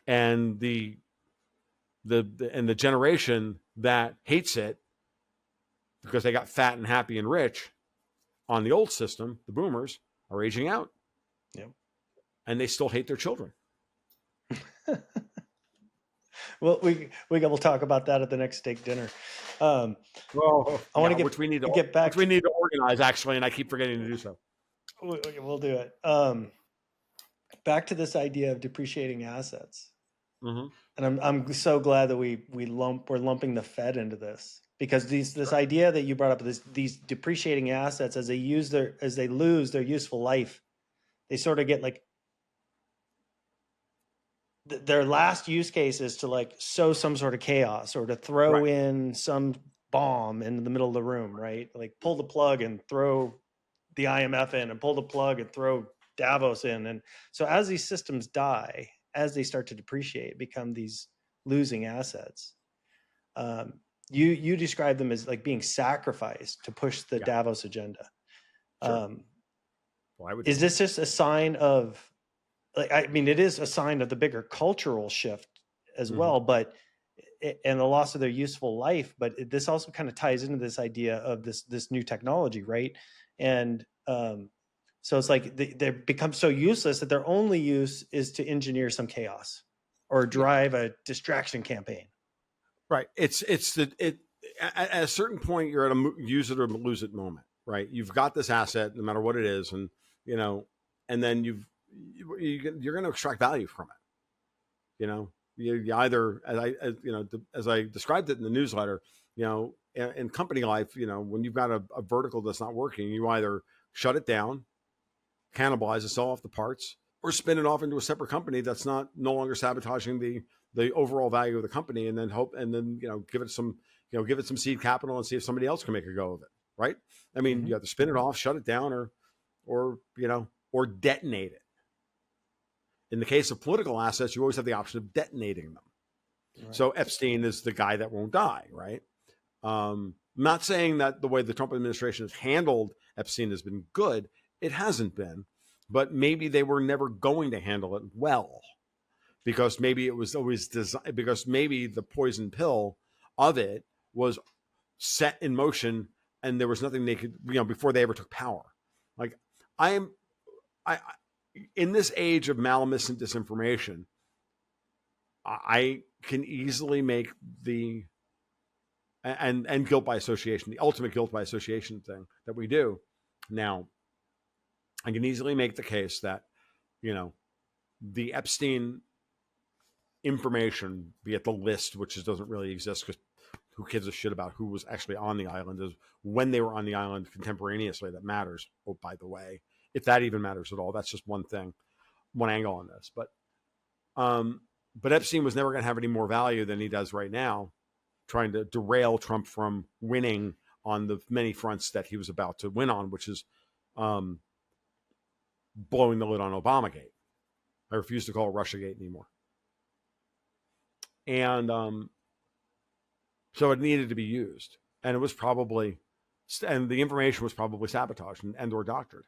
And the generation that hates it because they got fat and happy and rich on the old system, the boomers, are aging out. Yep. And they still hate their children. Well, we'll talk about that at the next steak dinner. I want to we need to organize actually, and I keep forgetting to do so. We'll do it. Back to this idea of depreciating assets, mm-hmm. And I'm so glad that we're lumping the Fed into this, because this idea that you brought up, these depreciating assets, as they lose their useful life, they sort of get like. Their last use case is to sow some sort of chaos or to throw in some bomb in the middle of the room, right? Like pull the plug and throw the IMF in, and pull the plug and throw Davos in. And so as these systems die, as they start to depreciate, become these losing assets. You describe them as like being sacrificed to push the Davos agenda. Sure. Is this just a sign of, it is a sign of the bigger cultural shift as well, but and the loss of their useful life. But this also kind of ties into this idea of this new technology, right? And so it's like they become so useless that their only use is to engineer some chaos or drive a distraction campaign. Right. At a certain point, you're at a use it or lose it moment, right? You've got this asset, no matter what it is, and and then you're going to extract value from it. You either, as I described it in the newsletter, in company life, when you've got a vertical that's not working, you either shut it down, cannibalize it, sell off the parts, or spin it off into a separate company that's no longer sabotaging the overall value of the company, and then give it some seed capital and see if somebody else can make a go of it. Right? I mean, you have to spin it off, shut it down, or detonate it. In the case of political assets, you always have the option of detonating them. Right. So Epstein is the guy that won't die, right? I'm not saying that the way the Trump administration has handled Epstein has been good. It hasn't been, but maybe they were never going to handle it well, because maybe it was always designed, because maybe the poison pill of it was set in motion and there was nothing they could, before they ever took power. Like I in this age of malmalice and disinformation, I can easily make and guilt by association, the ultimate guilt by association thing that we do now. I can easily make the case that, the Epstein information, be it the list, which doesn't really exist because who gives a shit about who was actually on the island, is when they were on the island contemporaneously that matters. Oh, by the way, if that even matters at all, that's just one thing, one angle on this. But Epstein was never going to have any more value than he does right now, trying to derail Trump from winning on the many fronts that he was about to win on, which is blowing the lid on Obamagate. I refuse to call it Russiagate anymore. And so it needed to be used. And it was probably, and the information was probably sabotaged and or doctored.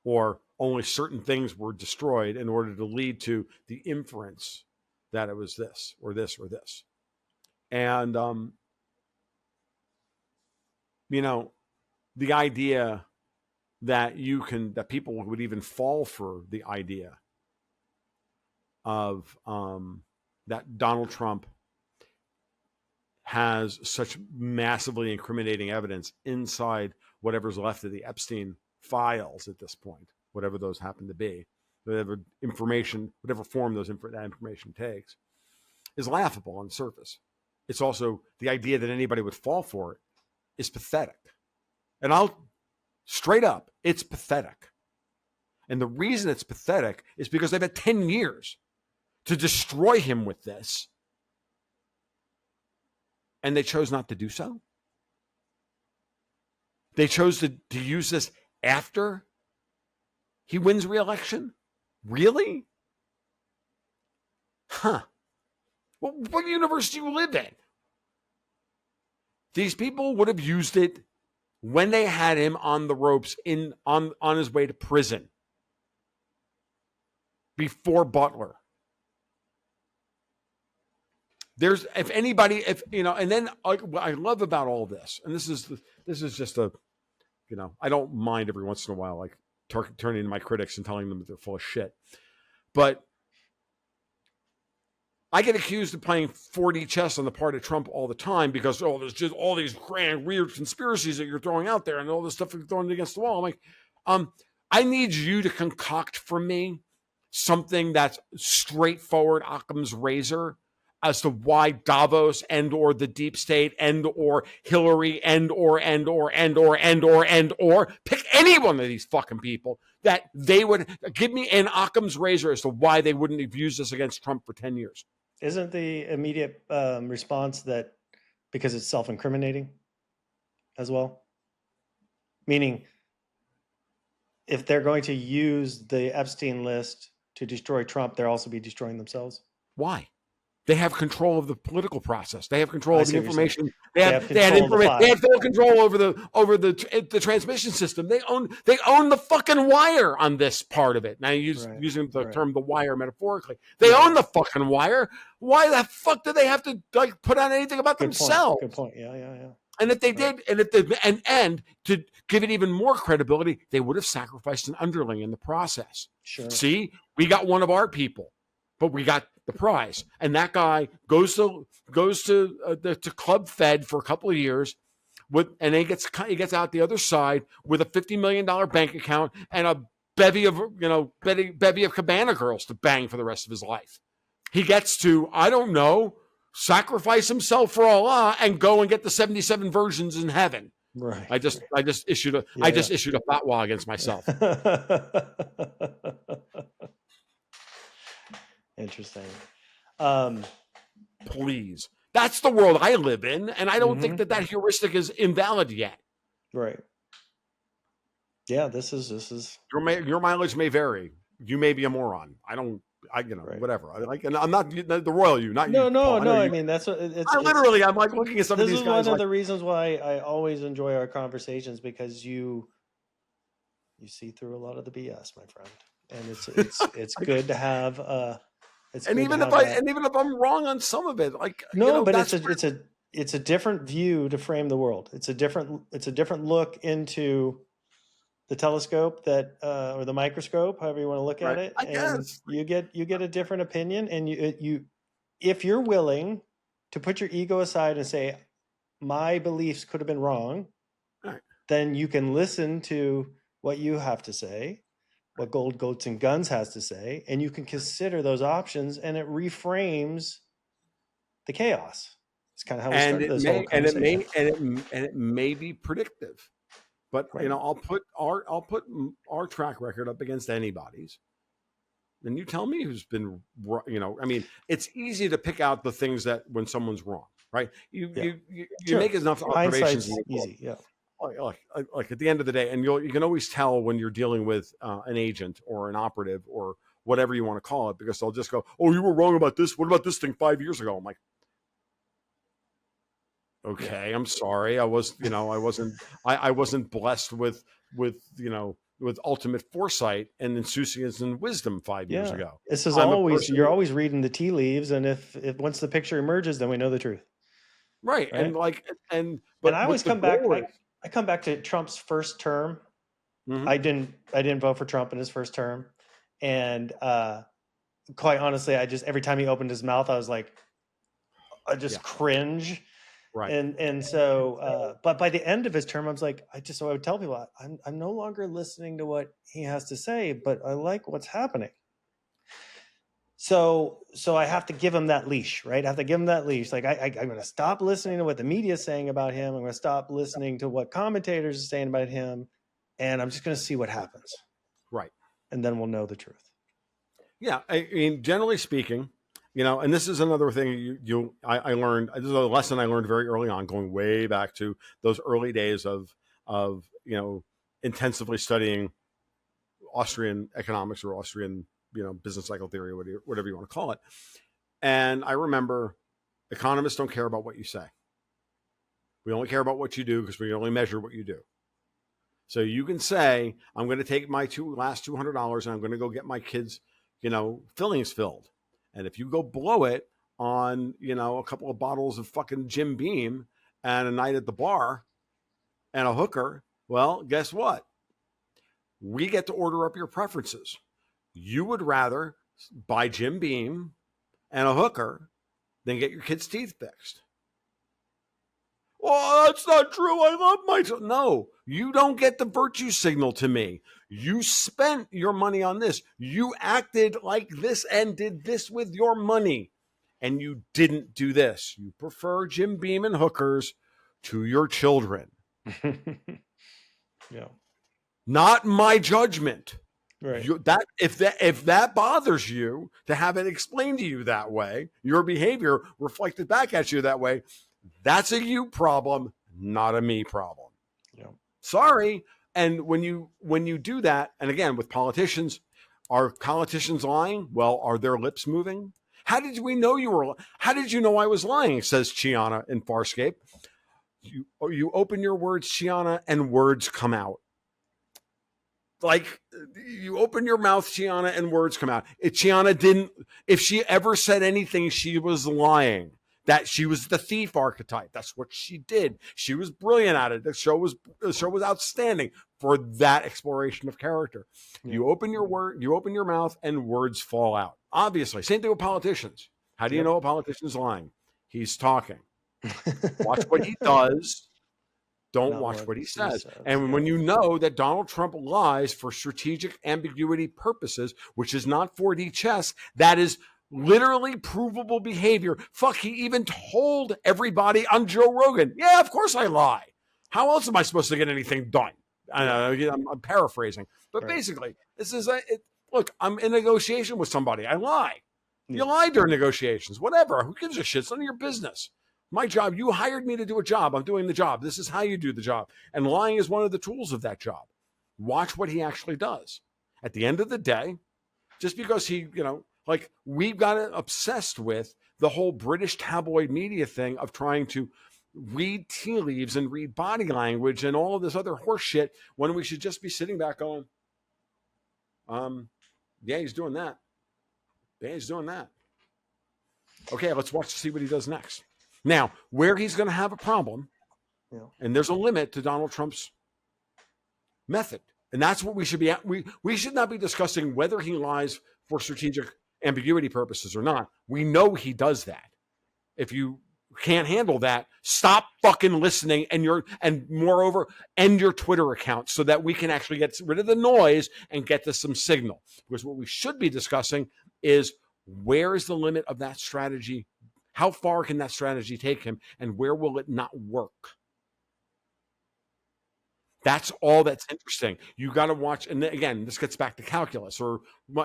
Or only certain things were destroyed in order to lead to the inference that it was this or this or this. And, the idea that that people would even fall for the idea of that Donald Trump has such massively incriminating evidence inside whatever's left of the Epstein files at this point, whatever those happen to be, whatever information, whatever form that information takes, is laughable on the surface. It's also the idea that anybody would fall for it is pathetic. And I'll straight up, it's pathetic. And the reason it's pathetic is because they've had 10 years to destroy him with this, and they chose not to do so. They chose to use this after he wins re-election? Really? Huh. Well, what universe do you live in? These people would have used it when they had him on the ropes on his way to prison before Butler. There's, if anybody, and then what I love about all this, and this is just I don't mind every once in a while, like turning to my critics and telling them that they're full of shit. But I get accused of playing 4D chess on the part of Trump all the time because, there's just all these grand, weird conspiracies that you're throwing out there and all this stuff you're throwing against the wall. I'm like, I need you to concoct for me something that's straightforward Occam's razor as to why Davos and or the deep state and or Hillary and or pick any one of these fucking people that they would give me an Occam's razor as to why they wouldn't have used this against Trump for 10 years. Isn't the immediate response that because it's self-incriminating as well? Meaning, if they're going to use the Epstein list to destroy Trump, they'll also be destroying themselves. Why? They have control of the political process. They have control of the information. They had full control over the transmission system. They own the fucking wire on this part of it. Now using the term the wire metaphorically. They own the fucking wire. Why the fuck do they have to put on anything about themselves? Good point. Yeah. And if they did, and to give it even more credibility, they would have sacrificed an underling in the process. Sure. See, we got one of our people, but we got the prize, and that guy goes to Club Fed for a couple of years, and he gets out the other side with a $50 million bank account and a bevy of cabana girls to bang for the rest of his life. He gets to, I don't know, sacrifice himself for Allah and go and get the 77 virgins in heaven. Right. I just issued a fatwa against myself. Interesting. Please. That's the world I live in, and I don't think that heuristic is invalid yet. Right. Yeah, this is your mileage may vary. You may be a moron. Whatever. And I'm not the royal you, not no, you. No, Paul. I mean, that's what it's. I'm like looking at some of these guys. This is one of the reasons why I always enjoy our conversations, because you see through a lot of the BS, my friend, and it's good to have. Even if I'm wrong on some of it, it's a different view to frame the world. It's a different look into the telescope or the microscope, however you want to look at it. I guess you get a different opinion, and you if you're willing to put your ego aside and say, my beliefs could have been wrong, then you can listen to what you have to say, what Gold, Goats, and Guns has to say, and you can consider those options, and it reframes the chaos. It's kind of how we started this whole conversation. And it may be predictive. But I'll put our track record up against anybody's. And you tell me who's been, it's easy to pick out the things that when someone's wrong, right? You make enough observations. Easy, yeah. Like at the end of the day, and you can always tell when you're dealing with an agent or an operative or whatever you want to call it, because they'll just go, "Oh, you were wrong about this. What about this thing 5 years ago?" I'm like, okay, I'm sorry. I wasn't blessed with ultimate foresight and insouciance and wisdom 5 years ago. This is you're always reading the tea leaves, and if once the picture emerges, then we know the truth. Right. And but I always come back. I come back to Trump's first term. I didn't vote for Trump in his first term, and quite honestly, every time he opened his mouth, I was like, I just cringe. Right. And so, but by the end of his term, I was like, I would tell people, I'm no longer listening to what he has to say, but I like what's happening. So I have to give him that leash, right? I have to give him that leash. Like I'm going to stop listening to what the media is saying about him. I'm going to stop listening to what commentators are saying about him. And I'm just going to see what happens. Right. And then we'll know the truth. Yeah. I mean, generally speaking, and this is another thing I learned. This is a lesson I learned very early on, going way back to those early days of intensively studying Austrian economics or Austrian, business cycle theory, whatever you want to call it. And I remember economists don't care about what you say. We only care about what you do because we only measure what you do. So you can say, I'm going to take my last $200 and I'm going to go get my kids, fillings filled. And if you go blow it on, a couple of bottles of fucking Jim Beam and a night at the bar and a hooker, well, guess what? We get to order up your preferences. You would rather buy Jim Beam and a hooker than get your kids' teeth fixed. Oh, that's not true. I love my... No, you don't get the virtue signal to me. You spent your money on this. You acted like this and did this with your money. And you didn't do this. You prefer Jim Beam and hookers to your children. Yeah. Not my judgment. Right. If that bothers you to have it explained to you that way, your behavior reflected back at you that way, that's a you problem, not a me problem. Yeah. Sorry. And when you do that, and again with politicians, are politicians lying? Well, are their lips moving? How did we know you were? How did you know I was lying? Says Chiana in Farscape. You open your words, Chiana, and words come out. Like you open your mouth, Chiana, and words come out. Chiana didn't. If she ever said anything, she was lying. That she was the thief archetype. That's what she did. She was brilliant at it. The show was outstanding for that exploration of character. Yeah. You open your mouth, and words fall out. Obviously, same thing with politicians. How do you know a politician's lying? He's talking. Watch what he does. Don't not watch what what he he says. says. And Yeah. when you know that Donald Trump lies for strategic ambiguity purposes, which is not 4D chess, that is literally provable behavior. Fuck, he even told everybody on Joe Rogan, yeah, of course I lie. How else am I supposed to get anything done? I'm paraphrasing. But Right. basically, this is look, I'm in negotiation with somebody. I lie. You Yeah. lie during negotiations. Whatever. Who gives a shit? It's none of your business. My job, you hired me to do a job. I'm doing the job. This is how you do the job. And lying is one of the tools of that job. Watch what he actually does. At the end of the day, just because he, like we've got obsessed with the whole British tabloid media thing of trying to read tea leaves and read body language and all of this other horse shit when we should just be sitting back going, yeah, he's doing that. Yeah, he's doing that. Okay, let's watch to see what he does next. Now, where he's going to have a problem, and there's a limit to Donald Trump's method. And that's what we should be we should not be discussing whether he lies for strategic ambiguity purposes or not. We know he does that. If you can't handle that, stop fucking listening and moreover, end your Twitter account so that we can actually get rid of the noise and get to some signal. Because what we should be discussing is where is the limit of that strategy? How far can that strategy take him? And where will it not work? That's all that's interesting. You got to watch. And again, this gets back to calculus or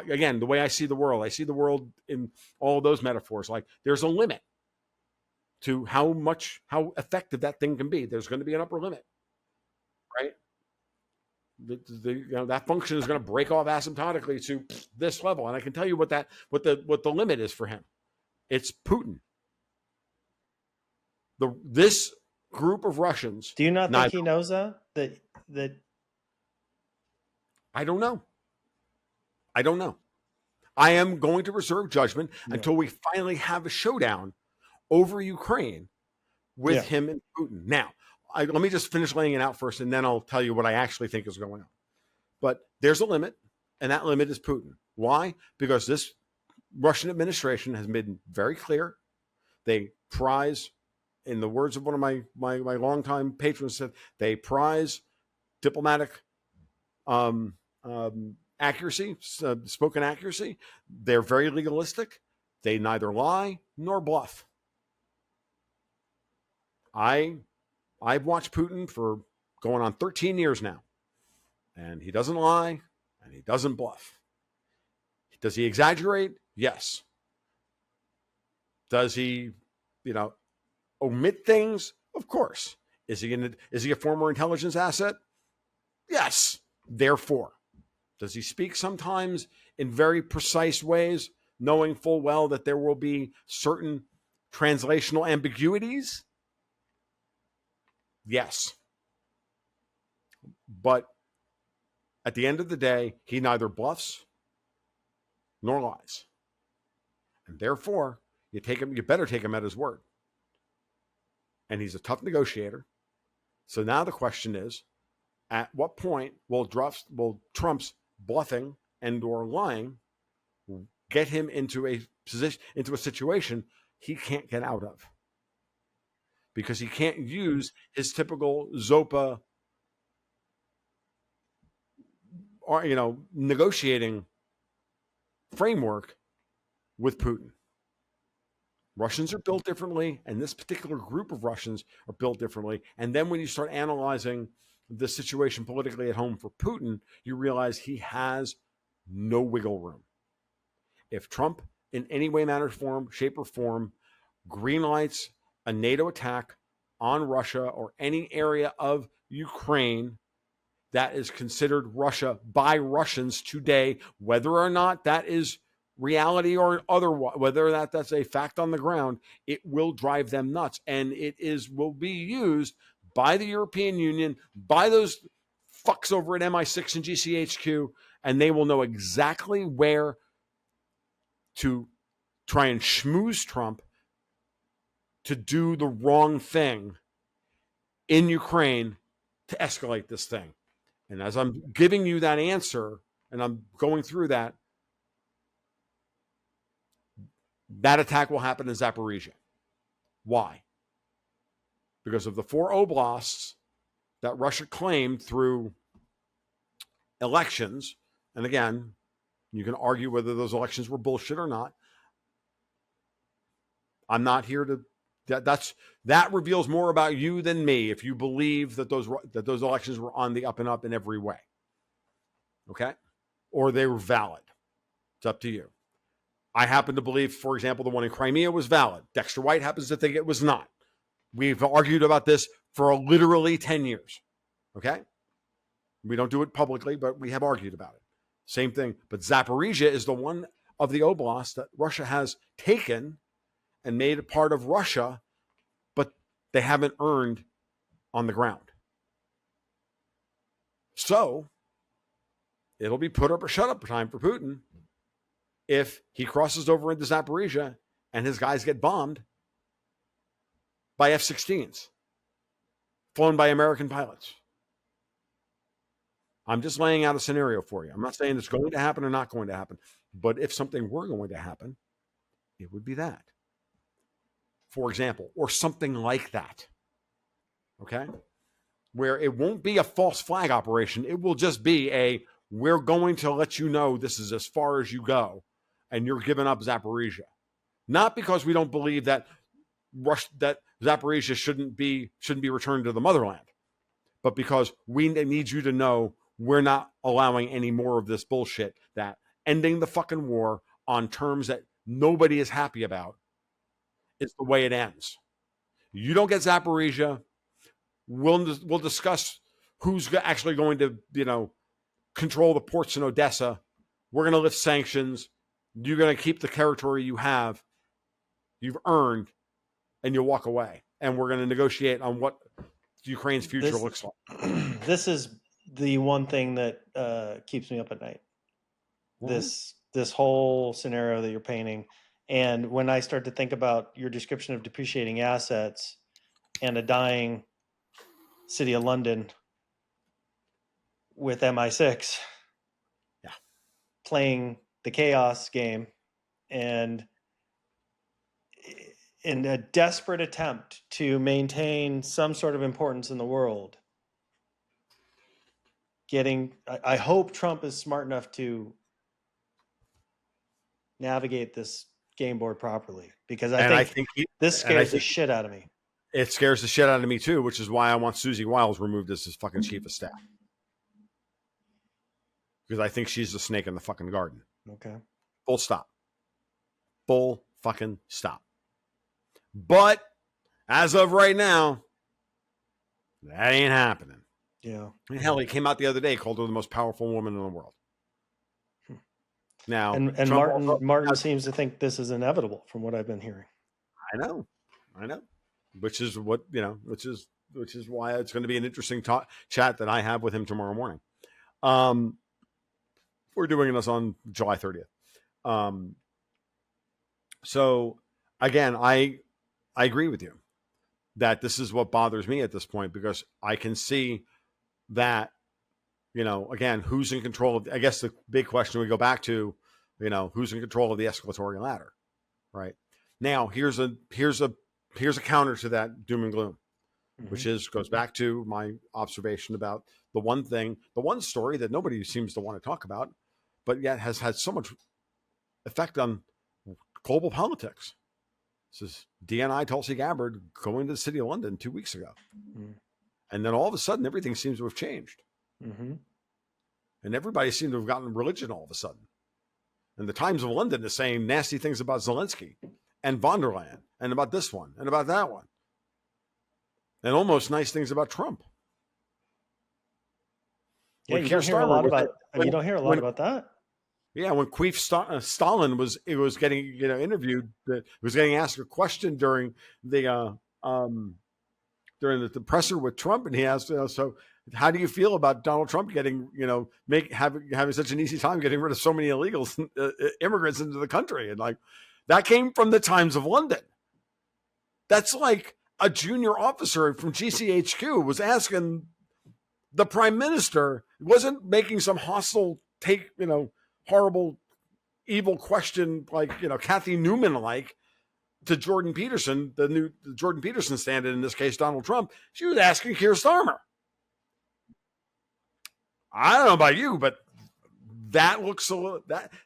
again, the way I see the world in all those metaphors. Like there's a limit to how effective that thing can be. There's going to be an upper limit, right? That function is going to break off asymptotically to this level. And I can tell you what the limit is for him. It's Putin. This group of Russians. Do you not think he knows that? I don't know. I am going to reserve judgment until we finally have a showdown over Ukraine with him and Putin. Now, let me just finish laying it out first, and then I'll tell you what I actually think is going on. But there's a limit, and that limit is Putin. Why? Because this Russian administration has been very clear. They prize, in the words of one of my longtime patrons, said they prize diplomatic accuracy, spoken accuracy. They're very legalistic. They neither lie nor bluff. I've watched Putin for going on 13 years now, and he doesn't lie and he doesn't bluff. Does he exaggerate? Yes. Does he, omit things? Of course. Is he a former intelligence asset? Yes. Therefore, does he speak sometimes in very precise ways, knowing full well that there will be certain translational ambiguities? Yes. But at the end of the day, he neither bluffs nor lies. And therefore, you better take him at his word. And he's a tough negotiator. So now the question is, at what point will Trump's bluffing and or lying get him into a situation he can't get out of? Because he can't use his typical Zopa or negotiating framework with Putin. Russians are built differently, and this particular group of Russians are built differently. And then when you start analyzing the situation politically at home for Putin, you realize he has no wiggle room. If Trump, in any way, manner, form, shape, or form, greenlights a NATO attack on Russia or any area of Ukraine that is considered Russia by Russians today, whether or not that is reality or otherwise, whether that's a fact on the ground, it will drive them nuts. And will be used by the European Union, by those fucks over at MI6 and GCHQ, and they will know exactly where to try and schmooze Trump to do the wrong thing in Ukraine to escalate this thing. And as I'm giving you that answer and I'm going through that attack will happen in Zaporizhia. Why? Because of the 4 oblasts that Russia claimed through elections, and again, you can argue whether those elections were bullshit or not. I'm not here to. That reveals more about you than me if you believe that those elections were on the up and up in every way. Okay, or they were valid. It's up to you. I happen to believe, for example, the one in Crimea was valid. Dexter White happens to think it was not. We've argued about this for literally 10 years. Okay, we don't do it publicly, but we have argued about it. Same thing. But Zaporizhia is the one of the oblasts that Russia has taken and made a part of Russia, but they haven't earned on the ground. So it'll be put up or shut up time for Putin if he crosses over into Zaporizhia and his guys get bombed by F-16s flown by American pilots. I'm just laying out a scenario for you. I'm not saying it's going to happen or not going to happen, but if something were going to happen, it would be that. For example, or something like that. Okay? Where it won't be a false flag operation. It will just be we're going to let you know this is as far as you go, and you're giving up Zaporizhia. Not because we don't believe that Zaporizhia shouldn't be returned to the motherland, but because we need you to know we're not allowing any more of this bullshit, that ending the fucking war on terms that nobody is happy about is the way it ends. You don't get Zaporizhia. We'll discuss who's actually going to, control the ports in Odessa. We're going to lift sanctions. You're going to keep the territory you've earned, and you'll walk away. And we're going to negotiate on what Ukraine's future looks like. This is the one thing that keeps me up at night. Mm-hmm. This whole scenario that you're painting. And when I start to think about your description of depreciating assets and a dying city of London with MI6 playing the chaos game, and in a desperate attempt to maintain some sort of importance in the world, I hope Trump is smart enough to navigate this game board properly, because I think this scares the shit out of me. It scares the shit out of me too, which is why I want Susie Wiles removed as his fucking chief of staff. Because I think she's the snake in the fucking garden. Okay. Full stop. Full fucking stop. But as of right now, that ain't happening. Yeah. I mean, hell, he came out the other day, called her the most powerful woman in the world. Now, and Martin seems to think this is inevitable, from what I've been hearing. I know, which is what which is why it's going to be an interesting chat that I have with him tomorrow morning. We're doing this on July 30th. So again, I agree with you that this is what bothers me at this point, because I can see that, again, who's in control of, I guess the big question we go back to, who's in control of the escalatory ladder, right? Now, here's a counter to that doom and gloom, mm-hmm. which goes back to my observation about the one story that nobody seems to want to talk about, but yet has had so much effect on global politics. This is DNI Tulsi Gabbard going to the city of London 2 weeks ago. Mm-hmm. And then all of a sudden, everything seems to have changed. Mm-hmm. And everybody seemed to have gotten religion all of a sudden. And the Times of London is saying nasty things about Zelensky and von der Leyen and about this one and about that one. And almost nice things about Trump. Yeah, you don't hear a lot about that. Yeah, when Queef Stalin was getting interviewed, was getting asked a question during the presser with Trump, and he asked, so how do you feel about Donald Trump getting having such an easy time getting rid of so many illegals, immigrants into the country? And like, that came from the Times of London. That's like a junior officer from GCHQ was asking the prime minister, wasn't making some hostile take, horrible, evil question like, Kathy Newman like to Jordan Peterson, the Jordan Peterson stand-in this case, Donald Trump. She was asking Keir Starmer. I don't know about you, but that looks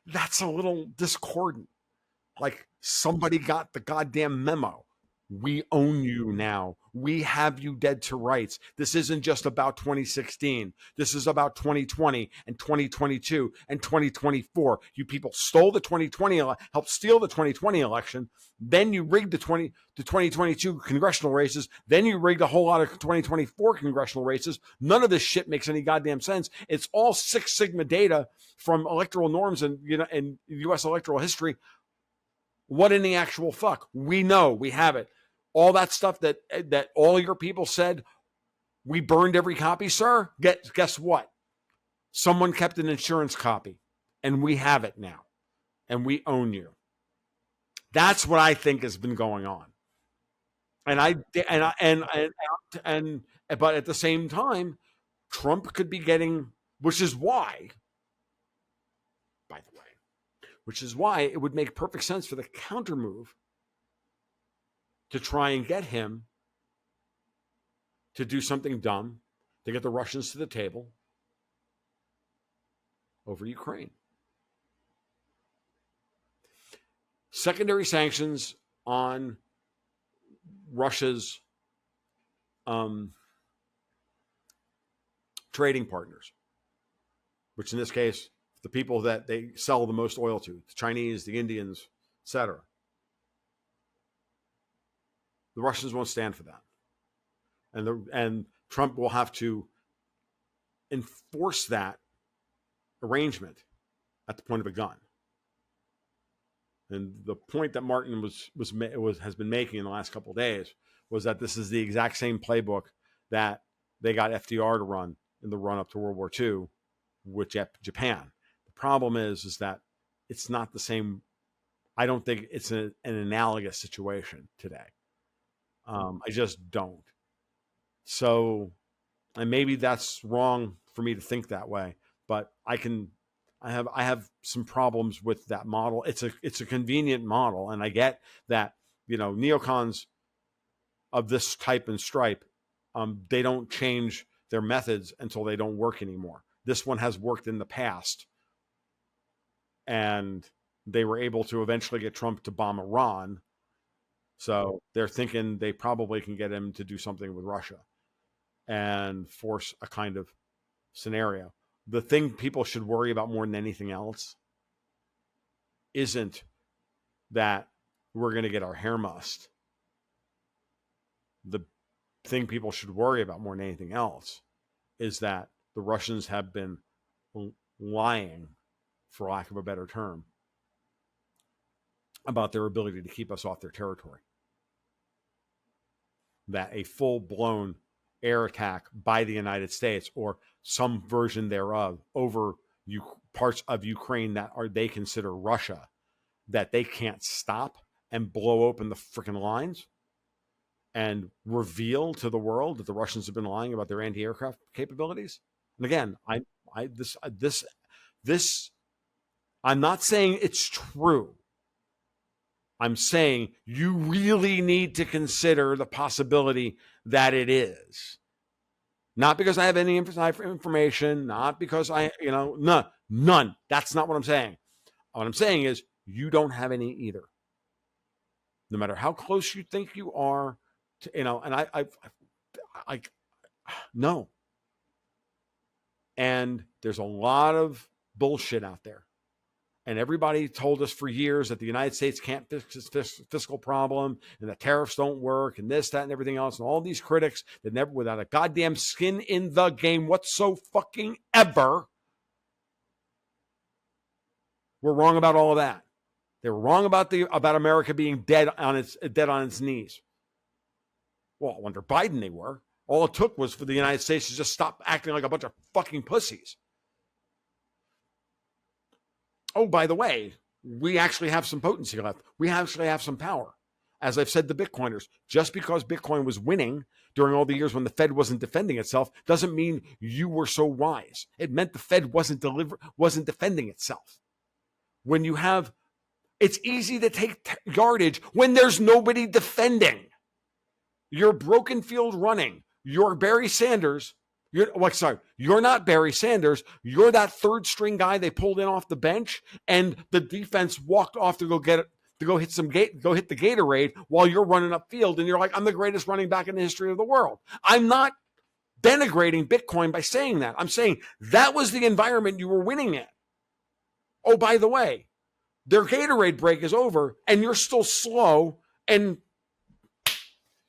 that's a little discordant. Like somebody got the goddamn memo. We own you now. We have you dead to rights. This isn't just about 2016. This is about 2020 and 2022 and 2024. You people stole the 2020, helped steal the 2020 election. Then you rigged the 2022 congressional races. Then you rigged a whole lot of 2024 congressional races. None of this shit makes any goddamn sense. It's all Six Sigma data from electoral norms and and U.S. electoral history. What in the actual fuck? We know, we have it. All that stuff that all your people said, we burned every copy, sir. Guess what? Someone kept an insurance copy, and we have it now, and we own you. That's what I think has been going on. But at the same time, Trump could be getting, which is why, by the way, it would make perfect sense for the counter move to try and get him to do something dumb, to get the Russians to the table over Ukraine. Secondary sanctions on Russia's trading partners, which in this case, the people that they sell the most oil to, the Chinese, the Indians, etc. The Russians won't stand for that. And Trump will have to enforce that arrangement at the point of a gun. And the point that Martin has been making in the last couple of days was that this is the exact same playbook that they got FDR to run in the run up to World War II with Japan. The problem is that it's not the same. I don't think it's an analogous situation today. I just don't. So, and maybe that's wrong for me to think that way, but I have some problems with that model. It's a convenient model, and I get that, neocons of this type and stripe, they don't change their methods until they don't work anymore. This one has worked in the past, and they were able to eventually get Trump to bomb Iran. So they're thinking they probably can get him to do something with Russia and force a kind of scenario. The thing people should worry about more than anything else isn't that we're going to get our hair mussed. The thing people should worry about more than anything else is that the Russians have been lying, for lack of a better term, about their ability to keep us off their territory. That a full-blown air attack by the United States or some version thereof over parts of Ukraine that they consider Russia, that they can't stop and blow open the freaking lines and reveal to the world that the Russians have been lying about their anti-aircraft capabilities. And again, I'm not saying it's true. I'm saying you really need to consider the possibility that it is. Not because I have any information, not because none. That's not what I'm saying. What I'm saying is you don't have any either. No matter how close you think you are to, and I no. And there's a lot of bullshit out there. And everybody told us for years that the United States can't fix this fiscal problem and that tariffs don't work and this, that, and everything else. And all these critics that never, without a goddamn skin in the game whatsoever, were wrong about all of that. They were wrong about America being dead on its knees. Well, under Biden they were. All it took was for the United States to just stop acting like a bunch of fucking pussies. Oh, by the way, we actually have some potency left. We actually have some power. As I've said to Bitcoiners, just because Bitcoin was winning during all the years when the Fed wasn't defending itself doesn't mean you were so wise. It meant the Fed wasn't defending itself. When you have, it's easy to take yardage when there's nobody defending. You're broken field running. You're Barry Sanders You're not Barry Sanders. You're that third string guy they pulled in off the bench, and the defense walked off to go get it, to go hit the Gatorade while you're running upfield, and you're like, I'm the greatest running back in the history of the world. I'm not denigrating Bitcoin by saying that. I'm saying that was the environment you were winning in. Oh, by the way, their Gatorade break is over, and you're still slow, and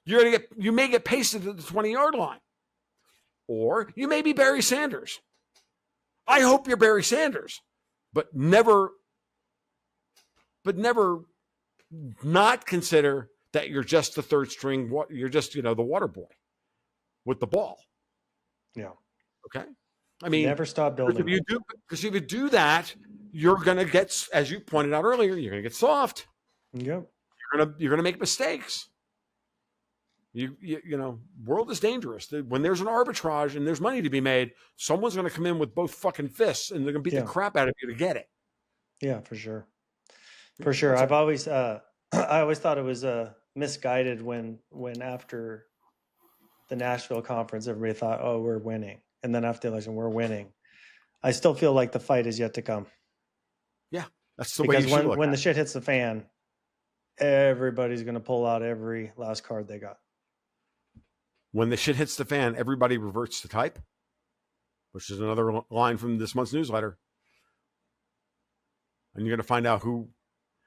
you may get pasted at the 20-yard line. Or you may be Barry Sanders. I hope you're Barry Sanders, but never not consider that you're just the third string. You're just, the water boy with the ball. Yeah. Okay. I mean, never stop building. Because if you do that, you're going to get, as you pointed out earlier, you're going to get soft. Yep. You're going to make mistakes. World is dangerous. When there's an arbitrage and there's money to be made, someone's going to come in with both fucking fists and they're going to beat the crap out of you to get it. Yeah, for sure. For sure. I've always, I always thought it was misguided when after the Nashville conference, everybody thought, oh, we're winning. And then after the election, we're winning. I still feel like the fight is yet to come. Yeah, that's the way you should look at it. When the shit hits the fan, everybody's going to pull out every last card they got. When the shit hits the fan, everybody reverts to type, which is another line from this month's newsletter. And you're going to find out who,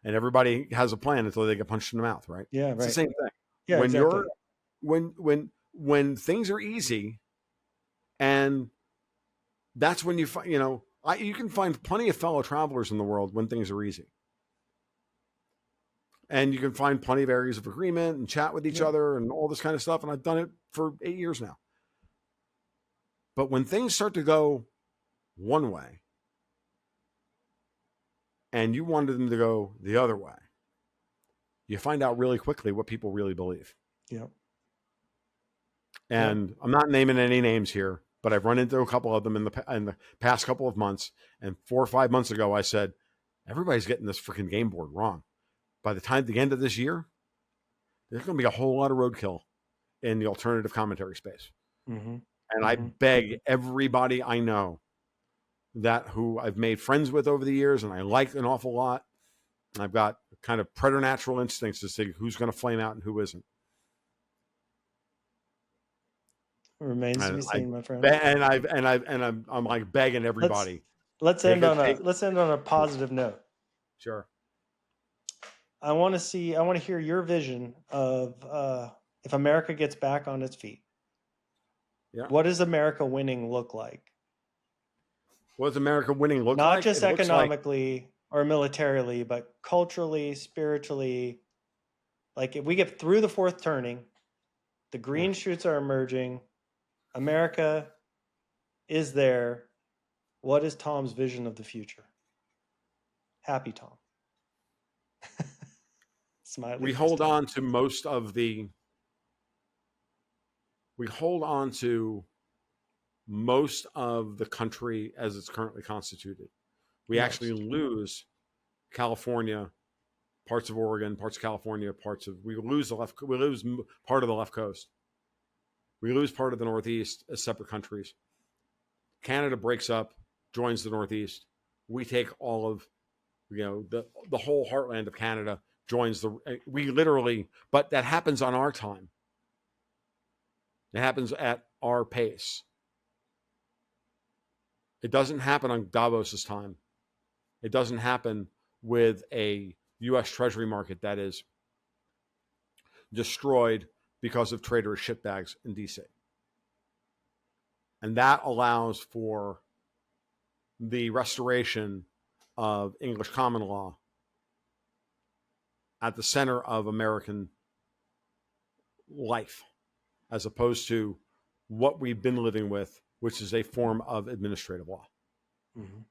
and everybody has a plan until they get punched in the mouth, right? Yeah, it's the same thing. Yeah, when exactly. when things are easy, and that's when you find, you can find plenty of fellow travelers in the world when things are easy. And you can find plenty of areas of agreement and chat with each other and all this kind of stuff. And I've done it for 8 years now. But when things start to go one way and you wanted them to go the other way, you find out really quickly what people really believe. Yep. And I'm not naming any names here, but I've run into a couple of them in the past couple of months. And 4 or 5 months ago, I said, everybody's getting this freaking game board wrong. By the time the end of this year, there's going to be a whole lot of roadkill in the alternative commentary space. Mm-hmm. And I beg everybody I know who I've made friends with over the years and I like an awful lot. I've got kind of preternatural instincts to see who's going to flame out and who isn't. Remains to be seen, my friend. I'm like begging everybody. Let's end on a positive note. Sure. I want to hear your vision of if America gets back on its feet. Yeah. What does America winning look like? What does America winning look like? Not just economically or militarily, but culturally, spiritually. Like if we get through the fourth turning, the green shoots are emerging, America is there. What is Tom's vision of the future? Happy Tom. We hold on to most of the country as it's currently constituted. We actually lose California, parts of Oregon, parts of California, we lose part of the left coast. We lose part of the Northeast as separate countries. Canada breaks up, joins the Northeast. We take all of, the whole heartland of Canada joins but that happens on our time. It happens at our pace. It doesn't happen on Davos's time. It doesn't happen with a U.S. Treasury market that is destroyed because of traitorous shitbags in D.C. And that allows for the restoration of English common law at the center of American life, as opposed to what we've been living with, which is a form of administrative law. Mm-hmm.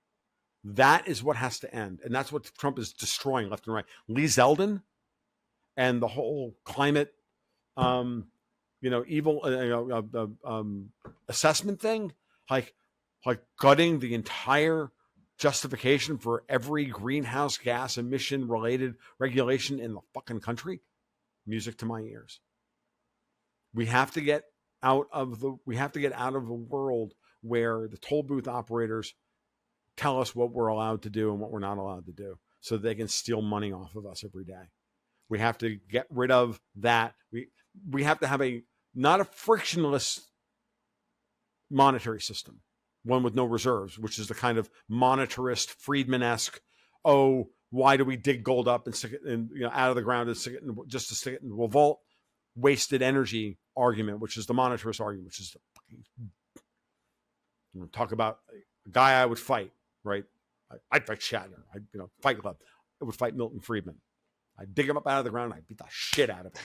That is what has to end. And that's what Trump is destroying left and right. Lee Zeldin and the whole climate, assessment thing, like gutting the entire justification for every greenhouse gas emission related regulation in the fucking country. Music to my ears. We have to get out of a world where the toll booth operators tell us what we're allowed to do and what we're not allowed to do, so they can steal money off of us every day. We have to get rid of that. We have to have not a frictionless monetary system, one with no reserves, which is the kind of monetarist, Friedman-esque, oh, why do we dig gold up and stick it in, out of the ground and stick it in, just to stick it in the vault? Wasted energy argument, which is the monetarist argument, which is talk about a guy I would fight, right? I'd fight Shatner. Fight Club. I would fight Milton Friedman. I'd dig him up out of the ground and I'd beat the shit out of him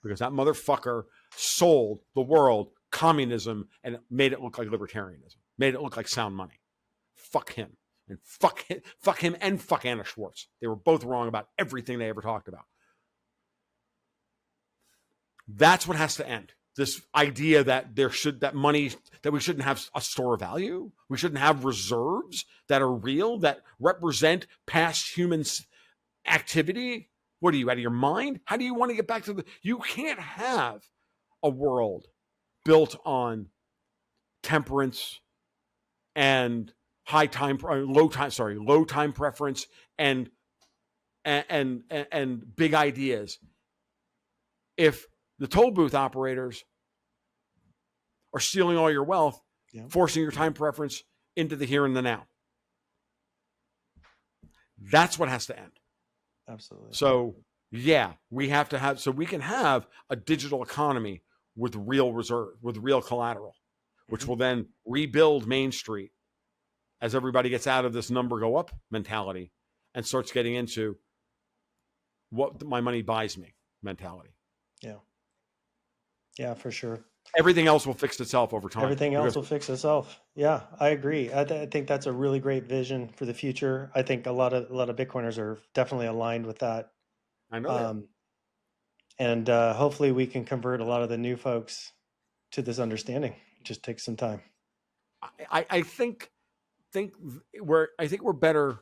because that motherfucker sold the world communism and made it look like libertarianism, made it look like sound money. Fuck him. And fuck him and fuck Anna Schwartz. They were both wrong about everything they ever talked about. That's what has to end. This idea that we shouldn't have a store of value. We shouldn't have reserves that are real, that represent past human activity. What are you, out of your mind? How do you want to get back to you can't have a world built on temperance and low time preference and big ideas if the toll booth operators are stealing all your wealth, forcing your time preference into the here and the now. That's what has to end. Absolutely. So we have to have, so we can have a digital economy with real reserve, with real collateral, which will then rebuild Main Street as everybody gets out of this number go up mentality and starts getting into what my money buys me mentality. Yeah. Yeah, for sure. Everything else will fix itself over time. Everything else will fix itself. Yeah, I agree. I think that's a really great vision for the future. I think a lot of Bitcoiners are definitely aligned with that. I know. And hopefully we can convert a lot of the new folks to this understanding. It just takes some time. I think we're better.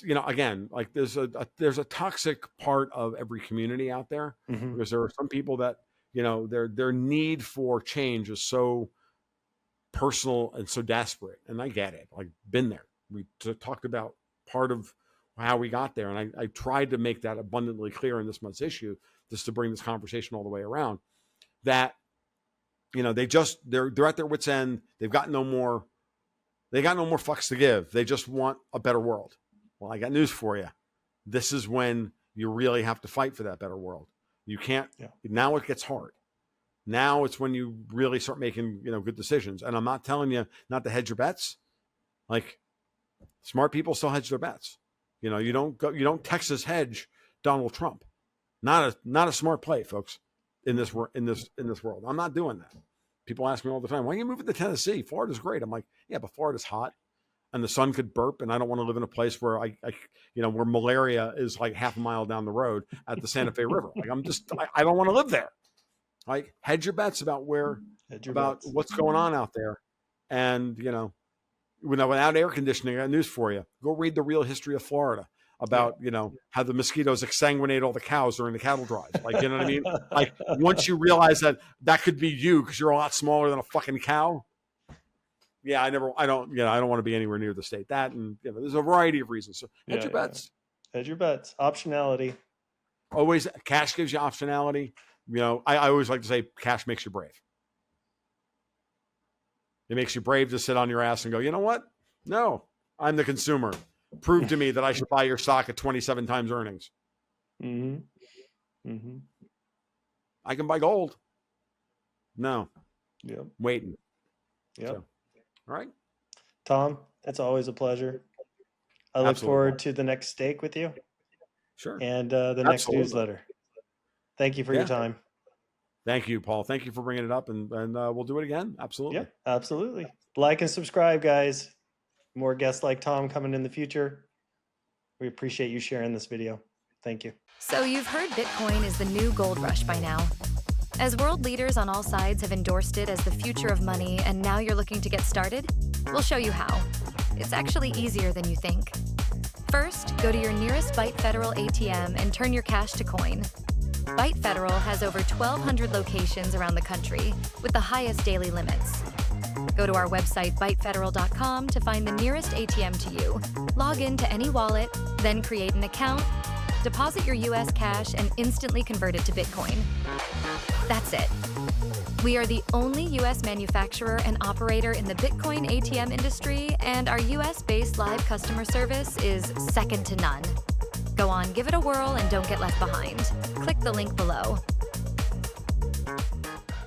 Again, like there's a toxic part of every community out there because there are some people that their need for change is so personal and so desperate, and I get it. I've been there. We talked about part of how we got there, and I tried to make that abundantly clear in this month's issue, just to bring this conversation all the way around. That they're at their wits' end. They got no more fucks to give. They just want a better world. Well, I got news for you. This is when you really have to fight for that better world. You can't. Yeah. Now it gets hard. Now it's when you really start making good decisions. And I'm not telling you not to hedge your bets. Like smart people still hedge their bets. You don't Texas hedge Donald Trump. Not a smart play, folks. In this world, I'm not doing that. People ask me all the time, "Why are you moving to Tennessee? Florida's great." I'm like, "Yeah, but Florida's hot, and the sun could burp, and I don't want to live in a place where where malaria is like half a mile down the road at the Santa Fe River. Like I don't want to live there. Like hedge your bets about what's going on out there, and without air conditioning, I got news for you. Go read the real history of Florida about how the mosquitoes exsanguinate all the cows during the cattle drive. Like what I mean? Like once you realize that could be you because you're a lot smaller than a fucking cow. Yeah, I don't want to be anywhere near the state. That and there's a variety of reasons. So hedge your bets. Hedge your bets. Optionality. Always cash gives you optionality. I always like to say cash makes you brave. It makes you brave to sit on your ass and go, you know what? No, I'm the consumer. Prove to me that I should buy your stock at 27 times earnings. I can buy gold. No. Yep. Waiting. Yep. So, all right. Tom, it's always a pleasure. I look forward to the next steak with you. Sure. And the next newsletter. Thank you for your time. Thank you, Paul. Thank you for bringing it up, and we'll do it again. Absolutely. Yeah, absolutely. Like and subscribe, guys. More guests like Tom coming in the future. We appreciate you sharing this video. Thank you. So you've heard Bitcoin is the new gold rush by now. As world leaders on all sides have endorsed it as the future of money, and now you're looking to get started, we'll show you how. It's actually easier than you think. First, go to your nearest Byte Federal ATM and turn your cash to coin. Byte Federal has over 1,200 locations around the country with the highest daily limits. Go to our website, bytefederal.com, to find the nearest ATM to you. Log in to any wallet, then create an account, deposit your US cash, and instantly convert it to Bitcoin. That's it. We are the only US manufacturer and operator in the Bitcoin ATM industry, and our US-based live customer service is second to none. Go on, give it a whirl, and don't get left behind. Click the link below.